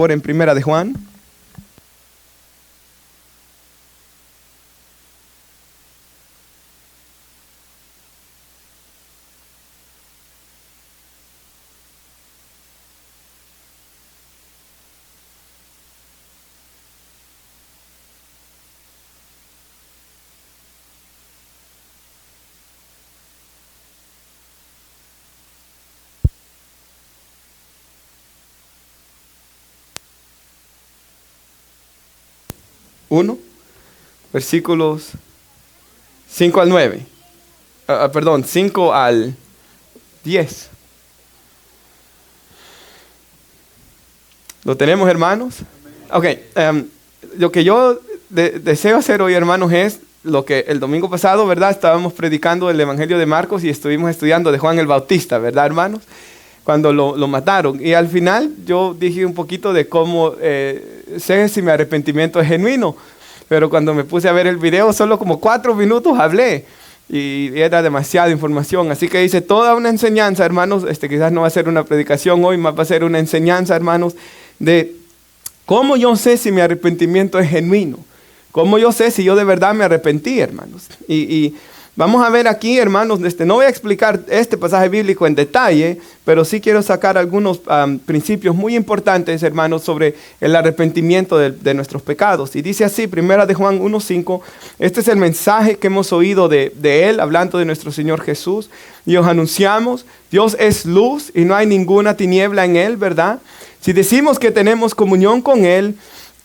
Ahora en Primera de Juan. Uno, versículos 5 al 9. Perdón, 5 al 10. ¿Lo tenemos, hermanos? Ok, lo que yo deseo hacer hoy, hermanos, es lo que el domingo pasado, ¿verdad? Estábamos predicando el Evangelio de Marcos y estuvimos estudiando de Juan el Bautista, ¿verdad, hermanos? Cuando lo mataron. Y al final yo dije un poquito de cómo sé si mi arrepentimiento es genuino. Pero cuando me puse a ver el video, solo como 4 minutos hablé. Y era demasiada información. Así que hice toda una enseñanza, hermanos. Quizás no va a ser una predicación hoy, más va a ser una enseñanza, hermanos, de cómo yo sé si mi arrepentimiento es genuino. Cómo yo sé si yo de verdad me arrepentí, hermanos. Y vamos a ver aquí, hermanos, no voy a explicar este pasaje bíblico en detalle, pero sí quiero sacar algunos principios muy importantes, hermanos, sobre el arrepentimiento de nuestros pecados. Y dice así, Primera de Juan 1:5, este es el mensaje que hemos oído de él, hablando de nuestro Señor Jesús. Y os anunciamos, Dios es luz y no hay ninguna tiniebla en él, ¿verdad? Si decimos que tenemos comunión con él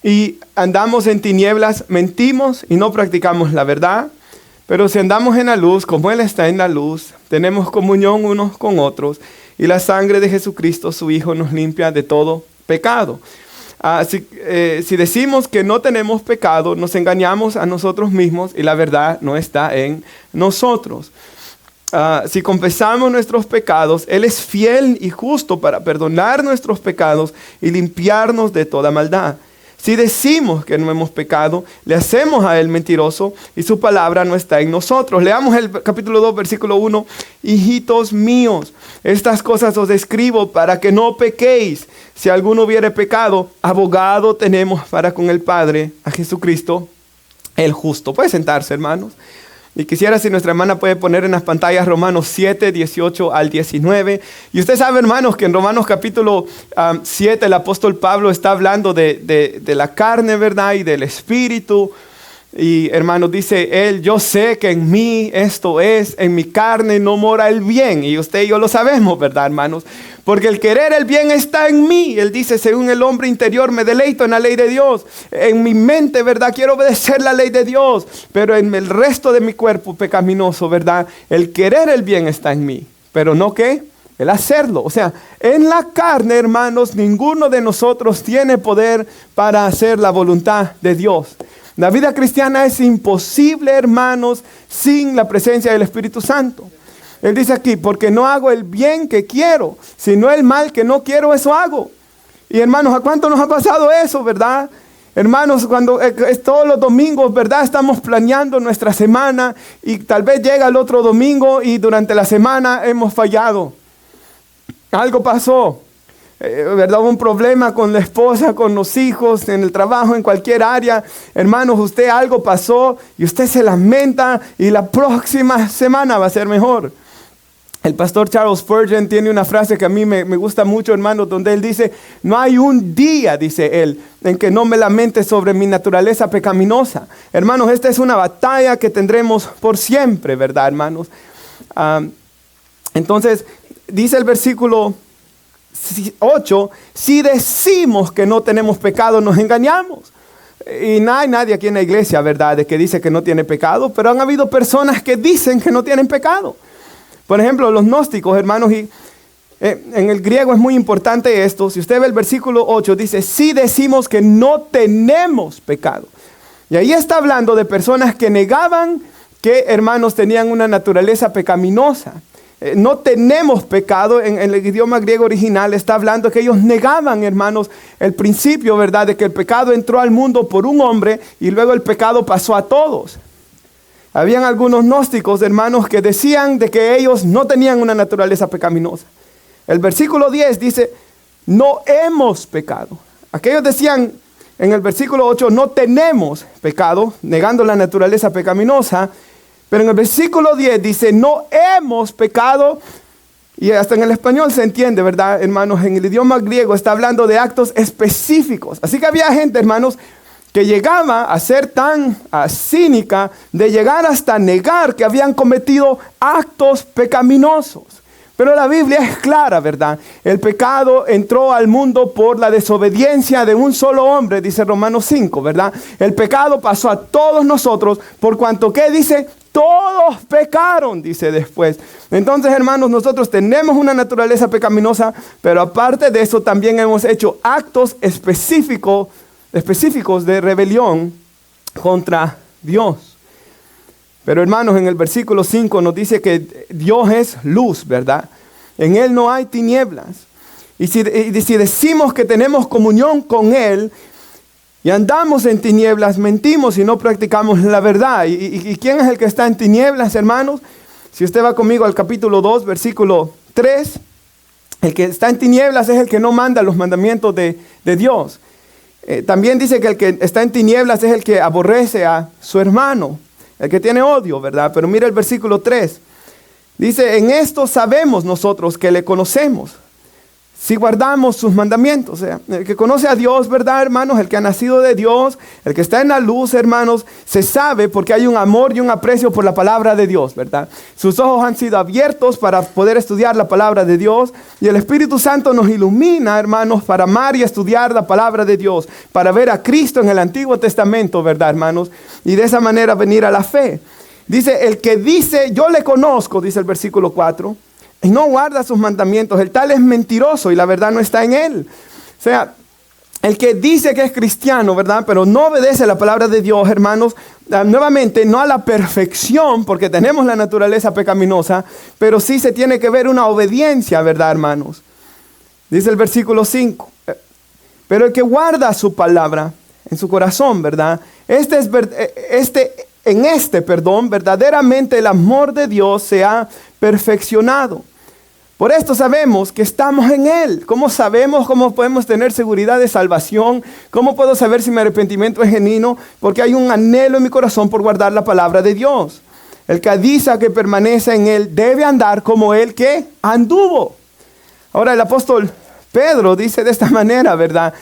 y andamos en tinieblas, mentimos y no practicamos la verdad. Pero si andamos en la luz, como Él está en la luz, tenemos comunión unos con otros, y la sangre de Jesucristo, su Hijo, nos limpia de todo pecado. Si decimos que no tenemos pecado, nos engañamos a nosotros mismos y la verdad no está en nosotros. Si confesamos nuestros pecados, Él es fiel y justo para perdonar nuestros pecados y limpiarnos de toda maldad. Si decimos que no hemos pecado, le hacemos a él mentiroso y su palabra no está en nosotros. Leamos el capítulo 2, versículo 1. Hijitos míos, estas cosas os escribo para que no pequéis. Si alguno hubiere pecado, abogado tenemos para con el Padre, a Jesucristo, el justo. Puede sentarse, hermanos. Y quisiera si nuestra hermana puede poner en las pantallas Romanos 7, 18 al 19. Y usted sabe, hermanos, que en Romanos capítulo 7 el apóstol Pablo está hablando de la carne, ¿verdad? Y del espíritu. Y hermanos, dice él, yo sé que en mí esto es, en mi carne no mora el bien. Y usted y yo lo sabemos, ¿verdad, hermanos? Porque el querer el bien está en mí. Él dice, según el hombre interior me deleito en la ley de Dios. En mi mente, ¿verdad? Quiero obedecer la ley de Dios. Pero en el resto de mi cuerpo pecaminoso, ¿verdad? El querer el bien está en mí. Pero no ¿qué? El hacerlo. O sea, en la carne, hermanos, ninguno de nosotros tiene poder para hacer la voluntad de Dios. La vida cristiana es imposible, hermanos, sin la presencia del Espíritu Santo. Él dice aquí, porque no hago el bien que quiero, sino el mal que no quiero, eso hago. Y hermanos, ¿a cuánto nos ha pasado eso, verdad? Hermanos, cuando todos los domingos, ¿verdad? Estamos planeando nuestra semana y tal vez llega el otro domingo y durante la semana hemos fallado. Algo pasó. ¿Verdad? Un problema con la esposa, con los hijos, en el trabajo, en cualquier área. Hermanos, usted algo pasó y usted se lamenta y la próxima semana va a ser mejor. El pastor Charles Spurgeon tiene una frase que a mí me gusta mucho, hermanos, donde él dice, no hay un día, dice él, en que no me lamente sobre mi naturaleza pecaminosa. Hermanos, esta es una batalla que tendremos por siempre, ¿verdad, hermanos? Entonces, dice el versículo 8, si decimos que no tenemos pecado, nos engañamos. Y no hay nadie aquí en la iglesia, ¿verdad?, de que dice que no tiene pecado, pero han habido personas que dicen que no tienen pecado. Por ejemplo, los gnósticos, hermanos, y en el griego es muy importante esto. Si usted ve el versículo 8, dice, si decimos que no tenemos pecado. Y ahí está hablando de personas que negaban que, hermanos, tenían una naturaleza pecaminosa. No tenemos pecado, en el idioma griego original está hablando que ellos negaban, hermanos, el principio, ¿verdad?, de que el pecado entró al mundo por un hombre y luego el pecado pasó a todos. Habían algunos gnósticos, hermanos, que decían de que ellos no tenían una naturaleza pecaminosa. El versículo 10 dice, no hemos pecado. aquellos decían en el versículo 8, no tenemos pecado, negando la naturaleza pecaminosa. Pero en el versículo 10 dice, no hemos pecado. Y hasta en el español se entiende, ¿verdad, hermanos? En el idioma griego está hablando de actos específicos. Así que había gente, hermanos, que llegaba a ser tan cínica de llegar hasta negar que habían cometido actos pecaminosos. Pero la Biblia es clara, ¿verdad? El pecado entró al mundo por la desobediencia de un solo hombre, dice Romanos 5, ¿verdad? El pecado pasó a todos nosotros por cuanto que dice, todos pecaron, dice después. Entonces, hermanos, nosotros tenemos una naturaleza pecaminosa, pero aparte de eso también hemos hecho actos específicos de rebelión contra Dios. Pero hermanos, en el versículo 5 nos dice que Dios es luz, ¿verdad? En Él no hay tinieblas. Y si decimos que tenemos comunión con Él y andamos en tinieblas, mentimos y no practicamos la verdad. ¿Y quién es el que está en tinieblas, hermanos? Si usted va conmigo al capítulo 2, versículo 3, el que está en tinieblas es el que no manda los mandamientos de Dios. También dice que el que está en tinieblas es el que aborrece a su hermano. El que tiene odio, ¿verdad? Pero mira el versículo 3. Dice, en esto sabemos nosotros que le conocemos, si guardamos sus mandamientos. O sea, el que conoce a Dios, ¿verdad, hermanos? El que ha nacido de Dios, el que está en la luz, hermanos, se sabe porque hay un amor y un aprecio por la palabra de Dios, ¿verdad? Sus ojos han sido abiertos para poder estudiar la palabra de Dios y el Espíritu Santo nos ilumina, hermanos, para amar y estudiar la palabra de Dios, para ver a Cristo en el Antiguo Testamento, ¿verdad, hermanos? Y de esa manera venir a la fe. Dice, el que dice, yo le conozco, dice el versículo 4, y no guarda sus mandamientos, el tal es mentiroso y la verdad no está en él. O sea, el que dice que es cristiano, ¿verdad? Pero no obedece la palabra de Dios, hermanos, nuevamente no a la perfección, porque tenemos la naturaleza pecaminosa, pero sí se tiene que ver una obediencia, ¿verdad, hermanos? Dice el versículo 5, pero el que guarda su palabra en su corazón, ¿verdad? Verdaderamente el amor de Dios se ha perfeccionado. Por esto sabemos que estamos en Él. ¿Cómo sabemos? ¿Cómo podemos tener seguridad de salvación? ¿Cómo puedo saber si mi arrepentimiento es genuino? Porque hay un anhelo en mi corazón por guardar la palabra de Dios. El que dice que permanece en Él debe andar como Él que anduvo. Ahora el apóstol Pedro dice de esta manera, ¿verdad?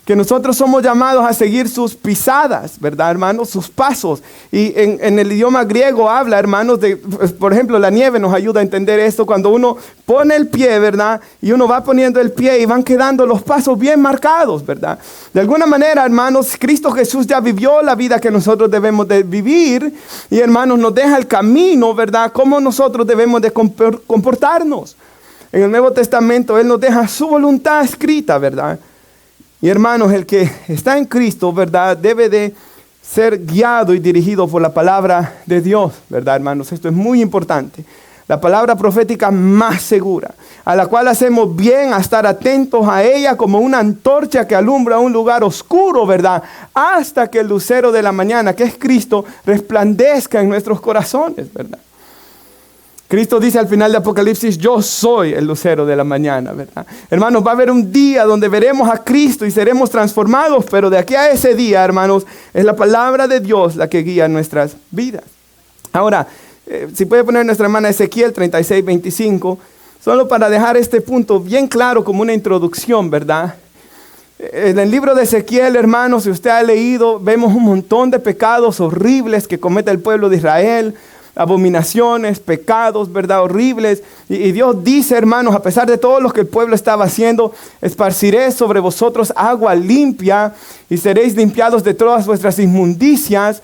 Que nosotros somos llamados a seguir sus pisadas, ¿verdad, hermanos? Sus pasos. Y en el idioma griego habla, hermanos, por ejemplo, la nieve nos ayuda a entender esto. Cuando uno pone el pie, ¿verdad? Y uno va poniendo el pie y van quedando los pasos bien marcados, ¿verdad? De alguna manera, hermanos, Cristo Jesús ya vivió la vida que nosotros debemos de vivir. Y, hermanos, nos deja el camino, ¿verdad? Cómo nosotros debemos de comportarnos. En el Nuevo Testamento, Él nos deja su voluntad escrita, ¿verdad? Y hermanos, el que está en Cristo, ¿verdad? Debe de ser guiado y dirigido por la palabra de Dios, ¿verdad, hermanos? Esto es muy importante. La palabra profética más segura, a la cual hacemos bien a estar atentos a ella como una antorcha que alumbra un lugar oscuro, ¿verdad? Hasta que el lucero de la mañana, que es Cristo, resplandezca en nuestros corazones, ¿verdad? Cristo dice al final de Apocalipsis, yo soy el lucero de la mañana, ¿verdad? Hermanos, va a haber un día donde veremos a Cristo y seremos transformados, pero de aquí a ese día, hermanos, es la palabra de Dios la que guía nuestras vidas. Ahora, si puede poner nuestra hermana Ezequiel 36:25, solo para dejar este punto bien claro como una introducción, ¿verdad? En el libro de Ezequiel, hermanos, si usted ha leído, vemos un montón de pecados horribles que comete el pueblo de Israel, abominaciones, pecados, ¿verdad? Horribles. Y Dios dice, hermanos, a pesar de todo lo que el pueblo estaba haciendo, esparciré sobre vosotros agua limpia y seréis limpiados de todas vuestras inmundicias.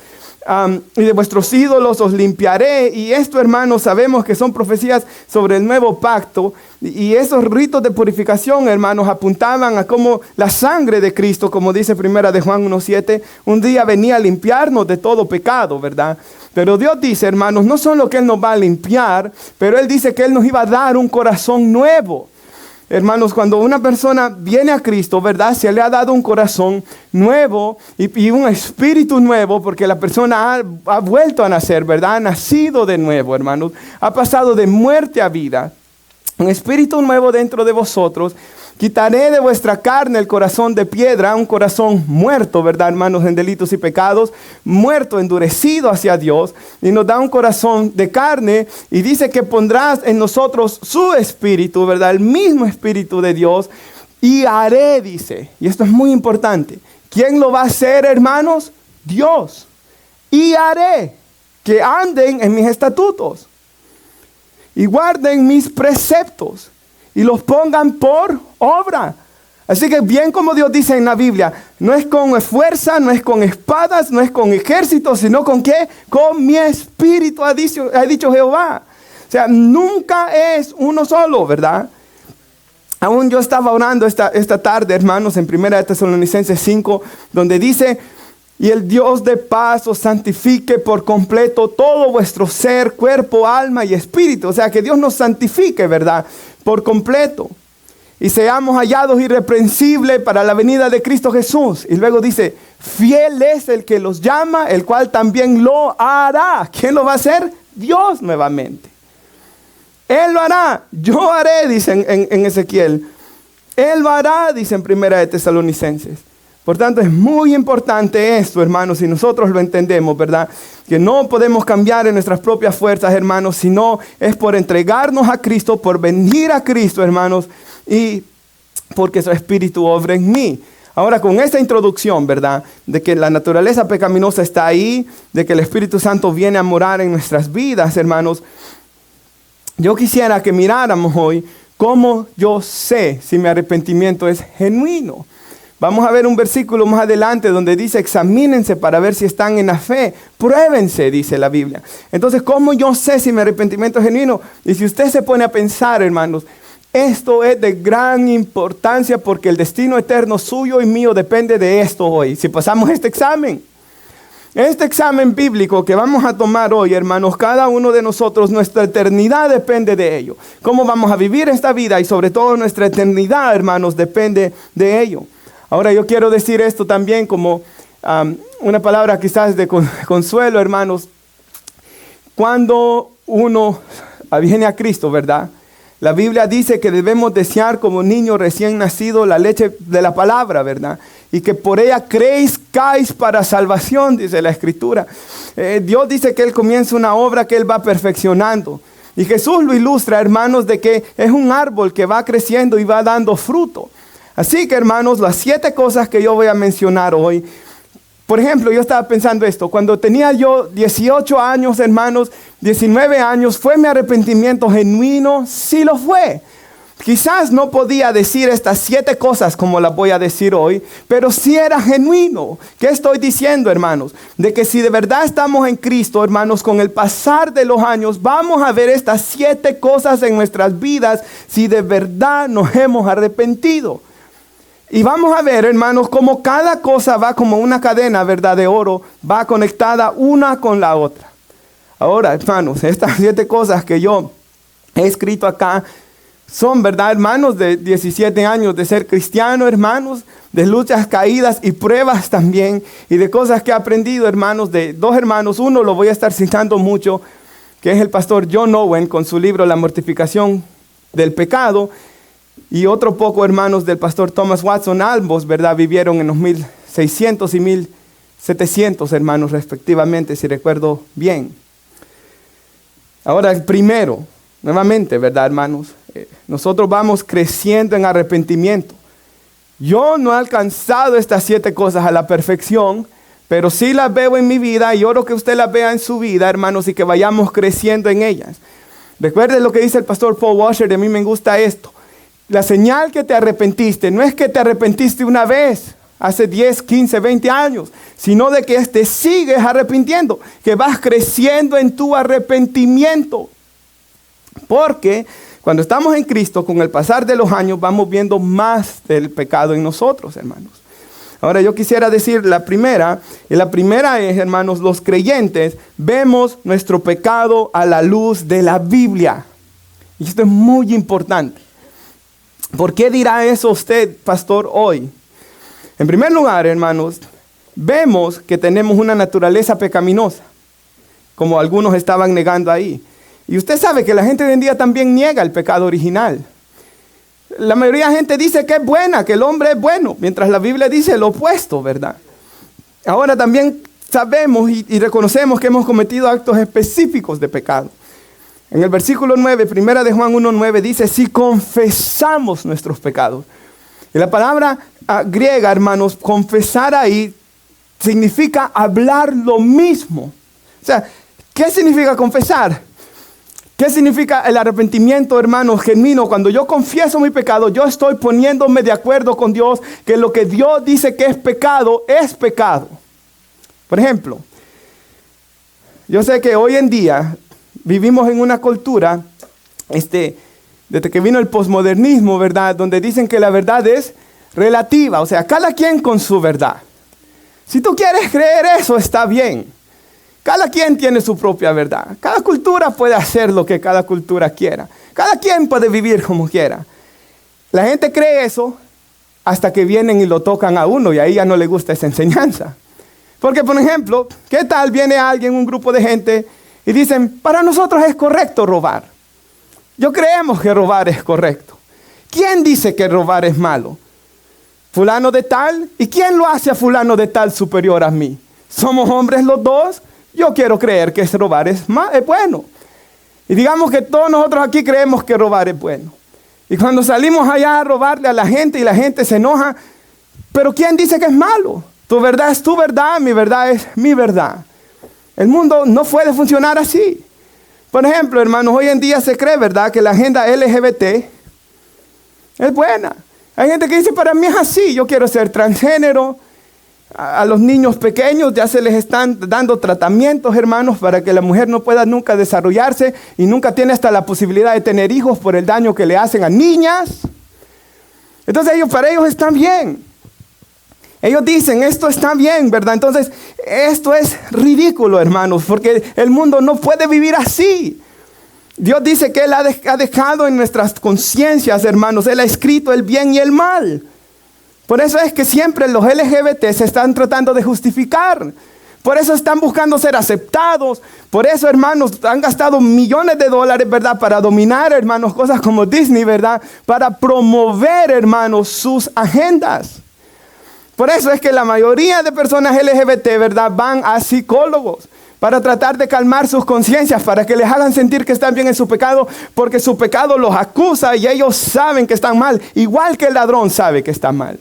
Y de vuestros ídolos os limpiaré. Y esto, hermanos, sabemos que son profecías sobre el nuevo pacto. Y esos ritos de purificación, hermanos, apuntaban a cómo la sangre de Cristo, como dice primera de Juan 1:7, un día venía a limpiarnos de todo pecado, ¿verdad? Pero Dios dice, hermanos, no solo que Él nos va a limpiar, pero Él dice que Él nos iba a dar un corazón nuevo. Hermanos, cuando una persona viene a Cristo, ¿verdad? Se le ha dado un corazón nuevo y un espíritu nuevo, porque la persona ha vuelto a nacer, ¿verdad? Ha nacido de nuevo, hermanos. Ha pasado de muerte a vida. un espíritu nuevo dentro de vosotros. Quitaré de vuestra carne el corazón de piedra, un corazón muerto, ¿verdad, hermanos? En delitos y pecados, muerto, endurecido hacia Dios, y nos da un corazón de carne, y dice que pondrás en nosotros su espíritu, ¿verdad? El mismo espíritu de Dios, y haré, dice, y esto es muy importante. ¿Quién lo va a hacer, hermanos? Dios. Y haré que anden en mis estatutos y guarden mis preceptos y los pongan por obra. Así que bien como Dios dice en la Biblia, no es con fuerza, no es con espadas, no es con ejércitos, sino con ¿qué? Con mi espíritu, ha dicho Jehová. O sea, nunca es uno solo, ¿verdad? Aún yo estaba orando esta tarde, hermanos, en 1 Tesalonicenses 5, donde dice: y el Dios de paz os santifique por completo todo vuestro ser, cuerpo, alma y espíritu. O sea, que Dios nos santifique, ¿verdad? Por completo. Y seamos hallados irreprensibles para la venida de Cristo Jesús. Y luego dice: fiel es el que los llama, el cual también lo hará. ¿Quién lo va a hacer? Dios nuevamente. Él lo hará. Yo haré, dice en Ezequiel. Él lo hará, dice en 1 Tesalonicenses. Por tanto, es muy importante esto, hermanos, si nosotros lo entendemos, ¿verdad? Que no podemos cambiar en nuestras propias fuerzas, hermanos, sino es por entregarnos a Cristo, por venir a Cristo, hermanos, y porque su Espíritu obra en mí. Ahora, con esta introducción, ¿verdad? De que la naturaleza pecaminosa está ahí, de que el Espíritu Santo viene a morar en nuestras vidas, hermanos, yo quisiera que miráramos hoy cómo yo sé si mi arrepentimiento es genuino. Vamos a ver un versículo más adelante donde dice: examínense para ver si están en la fe. Pruébense, dice la Biblia. Entonces, ¿cómo yo sé si mi arrepentimiento es genuino? Y si usted se pone a pensar, hermanos, esto es de gran importancia porque el destino eterno suyo y mío depende de esto hoy. Si pasamos este examen bíblico que vamos a tomar hoy, hermanos, cada uno de nosotros, nuestra eternidad depende de ello. Cómo vamos a vivir esta vida y sobre todo nuestra eternidad, hermanos, depende de ello. Ahora yo quiero decir esto también como una palabra quizás de consuelo, hermanos. Cuando uno viene a Cristo, ¿verdad? La Biblia dice que debemos desear como niño recién nacido la leche de la palabra, ¿verdad? Y que por ella crezcáis para salvación, dice la Escritura. Dios dice que Él comienza una obra que Él va perfeccionando. Y Jesús lo ilustra, hermanos, de que es un árbol que va creciendo y va dando fruto. Así que, hermanos, las 7 cosas que yo voy a mencionar hoy. Por ejemplo, yo estaba pensando esto. Cuando tenía yo 18 años, hermanos, 19 años, ¿fue mi arrepentimiento genuino? Sí lo fue. Quizás no podía decir estas 7 cosas como las voy a decir hoy, pero sí era genuino. ¿Qué estoy diciendo, hermanos? De que si de verdad estamos en Cristo, hermanos, con el pasar de los años, vamos a ver estas 7 cosas en nuestras vidas si de verdad nos hemos arrepentido. Y vamos a ver, hermanos, cómo cada cosa va como una cadena, ¿verdad? De oro, va conectada una con la otra. Ahora, hermanos, estas 7 cosas que yo he escrito acá son, ¿verdad, hermanos? De 17 años de ser cristiano, hermanos, de luchas, caídas y pruebas también. Y de cosas que he aprendido, hermanos, de 2 hermanos. Uno lo voy a estar citando mucho, que es el pastor John Owen, con su libro La mortificación del pecado. Y otro poco, hermanos, del pastor Thomas Watson. Ambos, ¿verdad? Vivieron en los 1600 y 1700, hermanos, respectivamente, si recuerdo bien. Ahora, el primero, nuevamente, ¿verdad, hermanos? Nosotros vamos creciendo en arrepentimiento. Yo no he alcanzado estas 7 cosas a la perfección, pero sí las veo en mi vida y oro que usted las vea en su vida, hermanos, y que vayamos creciendo en ellas. Recuerde lo que dice el pastor Paul Washer, y a mí me gusta esto. La señal que te arrepentiste no es que te arrepentiste una vez, hace 10, 15, 20 años, sino de que te sigues arrepintiendo, que vas creciendo en tu arrepentimiento. Porque cuando estamos en Cristo, con el pasar de los años, vamos viendo más del pecado en nosotros, hermanos. Ahora yo quisiera decir la primera es, hermanos, los creyentes vemos nuestro pecado a la luz de la Biblia. Y esto es muy importante. ¿Por qué dirá eso usted, pastor, hoy? En primer lugar, hermanos, vemos que tenemos una naturaleza pecaminosa, como algunos estaban negando ahí. Y usted sabe que la gente hoy en día también niega el pecado original. La mayoría de la gente dice que es buena, que el hombre es bueno, mientras la Biblia dice lo opuesto, ¿verdad? Ahora también sabemos y reconocemos que hemos cometido actos específicos de pecado. En el versículo 9, primera de Juan 1:9 dice, si confesamos nuestros pecados. Y la palabra griega, hermanos, confesar ahí significa hablar lo mismo. O sea, ¿qué significa confesar? ¿Qué significa el arrepentimiento, hermanos, genuino? Cuando yo confieso mi pecado, yo estoy poniéndome de acuerdo con Dios que lo que Dios dice que es pecado, es pecado. Por ejemplo, yo sé que hoy en día vivimos en una cultura, desde que vino el posmodernismo, ¿verdad? Donde dicen que la verdad es relativa, o sea, cada quien con su verdad. Si tú quieres creer eso, está bien. Cada quien tiene su propia verdad. Cada cultura puede hacer lo que cada cultura quiera. Cada quien puede vivir como quiera. La gente cree eso hasta que vienen y lo tocan a uno y ahí ya no le gusta esa enseñanza. Porque, por ejemplo, ¿qué tal viene alguien, un grupo de gente, y dicen, para nosotros es correcto robar? Yo creemos que robar es correcto. ¿Quién dice que robar es malo? ¿Fulano de tal? ¿Y quién lo hace a fulano de tal superior a mí? ¿Somos hombres los dos? Yo quiero creer que robar es bueno. Y digamos que todos nosotros aquí creemos que robar es bueno. Y cuando salimos allá a robarle a la gente y la gente se enoja, ¿pero quién dice que es malo? Tu verdad es tu verdad, mi verdad es mi verdad. El mundo no puede funcionar así. Por ejemplo, hermanos, hoy en día se cree, ¿verdad?, que la agenda LGBT es buena. Hay gente que dice, para mí es así, yo quiero ser transgénero. A los niños pequeños ya se les están dando tratamientos, hermanos, para que la mujer no pueda nunca desarrollarse y nunca tiene hasta la posibilidad de tener hijos por el daño que le hacen a niñas. Entonces para ellos está bien. Ellos dicen, esto está bien, ¿verdad? Entonces, esto es ridículo, hermanos, porque el mundo no puede vivir así. Dios dice que Él ha dejado en nuestras conciencias, hermanos, Él ha escrito el bien y el mal. Por eso es que siempre los LGBT se están tratando de justificar. Por eso están buscando ser aceptados. Por eso, hermanos, han gastado millones de dólares, ¿verdad? Para dominar, hermanos, cosas como Disney, ¿verdad? Para promover, hermanos, sus agendas. Por eso es que la mayoría de personas LGBT, ¿verdad?, van a psicólogos para tratar de calmar sus conciencias, para que les hagan sentir que están bien en su pecado, porque su pecado los acusa y ellos saben que están mal, igual que el ladrón sabe que está mal.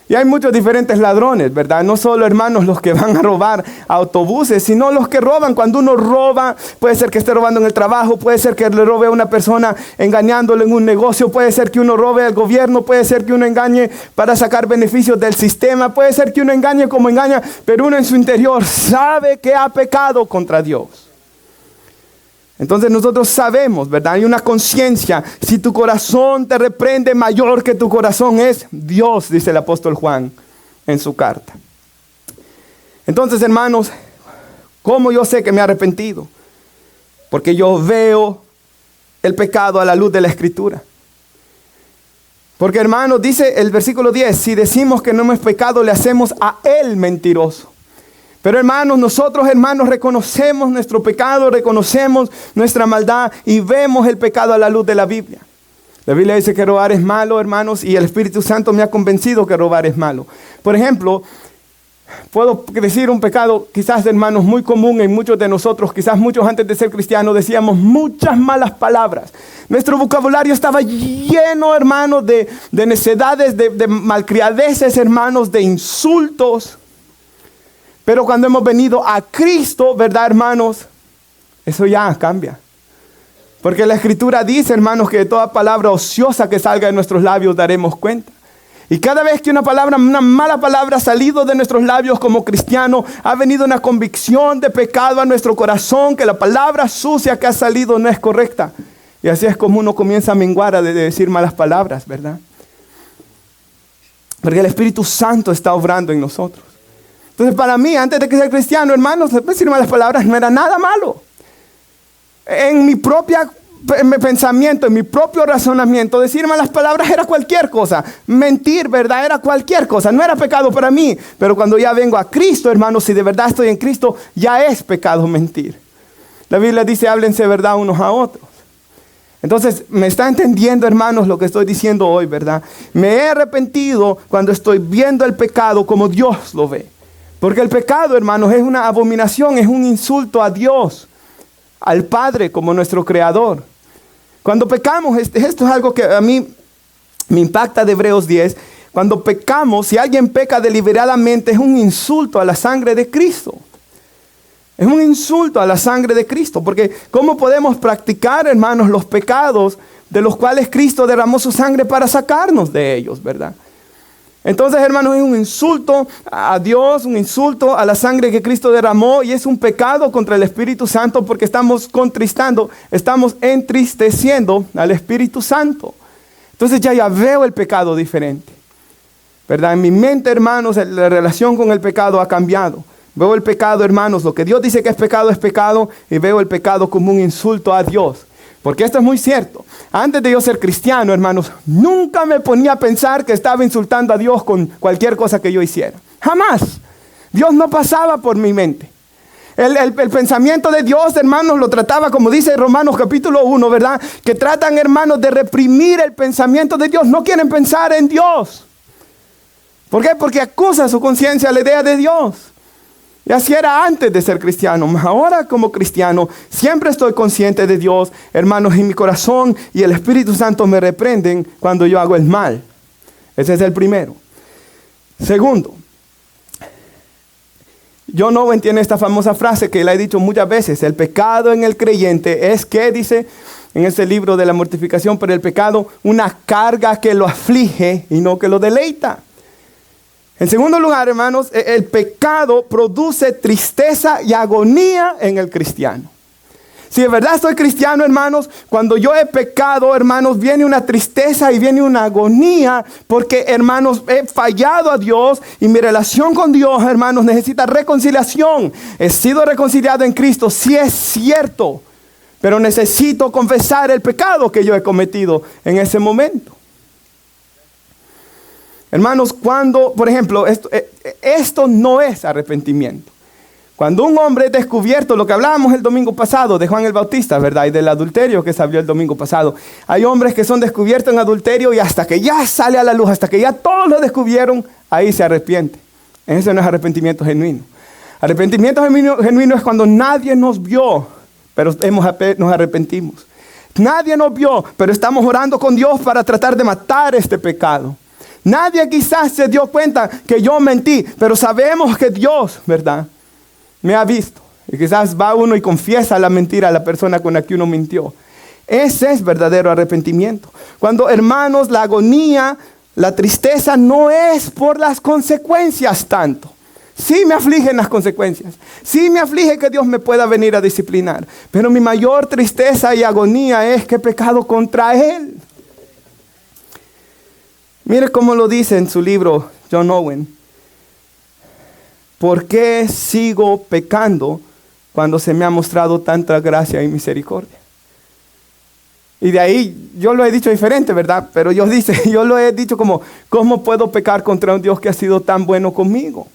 Y hay muchos diferentes ladrones, ¿verdad? No solo, hermanos, los que van a robar autobuses, sino los que roban. Cuando uno roba, puede ser que esté robando en el trabajo, puede ser que le robe a una persona engañándole en un negocio, puede ser que uno robe al gobierno, puede ser que uno engañe para sacar beneficios del sistema, puede ser que uno engañe como engaña, pero uno en su interior sabe que ha pecado contra Dios. Entonces nosotros sabemos, ¿verdad? Hay una conciencia. Si tu corazón te reprende, mayor que tu corazón es Dios, dice el apóstol Juan en su carta. Entonces, hermanos, ¿cómo yo sé que me he arrepentido? Porque yo veo el pecado a la luz de la Escritura. Porque, hermanos, dice el versículo 10, si decimos que no hemos pecado, le hacemos a Él mentiroso. Pero, hermanos, nosotros, hermanos, reconocemos nuestro pecado, reconocemos nuestra maldad y vemos el pecado a la luz de la Biblia. La Biblia dice que robar es malo, hermanos, y el Espíritu Santo me ha convencido que robar es malo. Por ejemplo, puedo decir un pecado, quizás, hermanos, muy común en muchos de nosotros, quizás muchos antes de ser cristianos decíamos muchas malas palabras. Nuestro vocabulario estaba lleno, hermanos, de necedades, de malcriadeces, hermanos, de insultos. Pero cuando hemos venido a Cristo, ¿verdad, hermanos? Eso ya cambia. Porque la Escritura dice, hermanos, que de toda palabra ociosa que salga de nuestros labios daremos cuenta. Y cada vez que una mala palabra ha salido de nuestros labios como cristianos, ha venido una convicción de pecado a nuestro corazón, que la palabra sucia que ha salido no es correcta. Y así es como uno comienza a menguar de decir malas palabras, ¿verdad? Porque el Espíritu Santo está obrando en nosotros. Entonces, para mí, antes de que ser cristiano, hermanos, decir malas palabras no era nada malo. En mi pensamiento, en mi propio razonamiento, decir malas palabras era cualquier cosa. Mentir, ¿verdad? Era cualquier cosa. No era pecado para mí. Pero cuando ya vengo a Cristo, hermanos, si de verdad estoy en Cristo, ya es pecado mentir. La Biblia dice, háblense verdad unos a otros. Entonces, ¿me está entendiendo, hermanos, lo que estoy diciendo hoy, verdad? Me he arrepentido cuando estoy viendo el pecado como Dios lo ve. Porque el pecado, hermanos, es una abominación, es un insulto a Dios, al Padre como nuestro Creador. Cuando pecamos, esto es algo que a mí me impacta de Hebreos 10. Cuando pecamos, si alguien peca deliberadamente, es un insulto a la sangre de Cristo. Es un insulto a la sangre de Cristo, porque ¿cómo podemos practicar, hermanos, los pecados de los cuales Cristo derramó su sangre para sacarnos de ellos, verdad? Entonces, hermanos, es un insulto a Dios, un insulto a la sangre que Cristo derramó, y es un pecado contra el Espíritu Santo porque estamos contristando, estamos entristeciendo al Espíritu Santo. Entonces ya veo el pecado diferente, ¿verdad? En mi mente, hermanos, la relación con el pecado ha cambiado. Veo el pecado, hermanos, lo que Dios dice que es pecado, y veo el pecado como un insulto a Dios. Porque esto es muy cierto. Antes de yo ser cristiano, hermanos, nunca me ponía a pensar que estaba insultando a Dios con cualquier cosa que yo hiciera. Jamás. Dios no pasaba por mi mente. El pensamiento de Dios, hermanos, lo trataba, como dice Romanos capítulo 1, ¿verdad? Que tratan, hermanos, de reprimir el pensamiento de Dios. No quieren pensar en Dios. ¿Por qué? Porque acusa su conciencia la idea de Dios. Y así era antes de ser cristiano. Ahora como cristiano siempre estoy consciente de Dios, hermanos, en mi corazón, y el Espíritu Santo me reprenden cuando yo hago el mal. Ese es el primero. Segundo, John Owen tiene esta famosa frase que la he dicho muchas veces: el pecado en el creyente es, que dice en ese libro de la mortificación, pero el pecado una carga que lo aflige y no que lo deleita. En segundo lugar, hermanos, el pecado produce tristeza y agonía en el cristiano. Si de verdad soy cristiano, hermanos, cuando yo he pecado, hermanos, viene una tristeza y viene una agonía, porque, hermanos, he fallado a Dios y mi relación con Dios, hermanos, necesita reconciliación. He sido reconciliado en Cristo, sí es cierto, pero necesito confesar el pecado que yo he cometido en ese momento. Hermanos, cuando, por ejemplo, esto no es arrepentimiento. Cuando un hombre es descubierto, lo que hablábamos el domingo pasado de Juan el Bautista, ¿verdad? Y del adulterio que se habló el domingo pasado. Hay hombres que son descubiertos en adulterio y hasta que ya sale a la luz, hasta que ya todos lo descubrieron, ahí se arrepiente. Eso no es arrepentimiento genuino. Arrepentimiento genuino es cuando nadie nos vio, pero nos arrepentimos. Nadie nos vio, pero estamos orando con Dios para tratar de matar este pecado. Nadie quizás se dio cuenta que yo mentí, pero sabemos que Dios, ¿verdad?, me ha visto. Y quizás va uno y confiesa la mentira a la persona con la que uno mintió. Ese es verdadero arrepentimiento. Cuando, hermanos, la agonía, la tristeza no es por las consecuencias tanto. Sí me afligen las consecuencias. Sí me aflige que Dios me pueda venir a disciplinar. Pero mi mayor tristeza y agonía es que he pecado contra Él. Mire cómo lo dice en su libro John Owen. ¿Por qué sigo pecando cuando se me ha mostrado tanta gracia y misericordia? Y de ahí yo lo he dicho diferente, ¿verdad? Pero yo lo he dicho como, ¿cómo puedo pecar contra un Dios que ha sido tan bueno conmigo?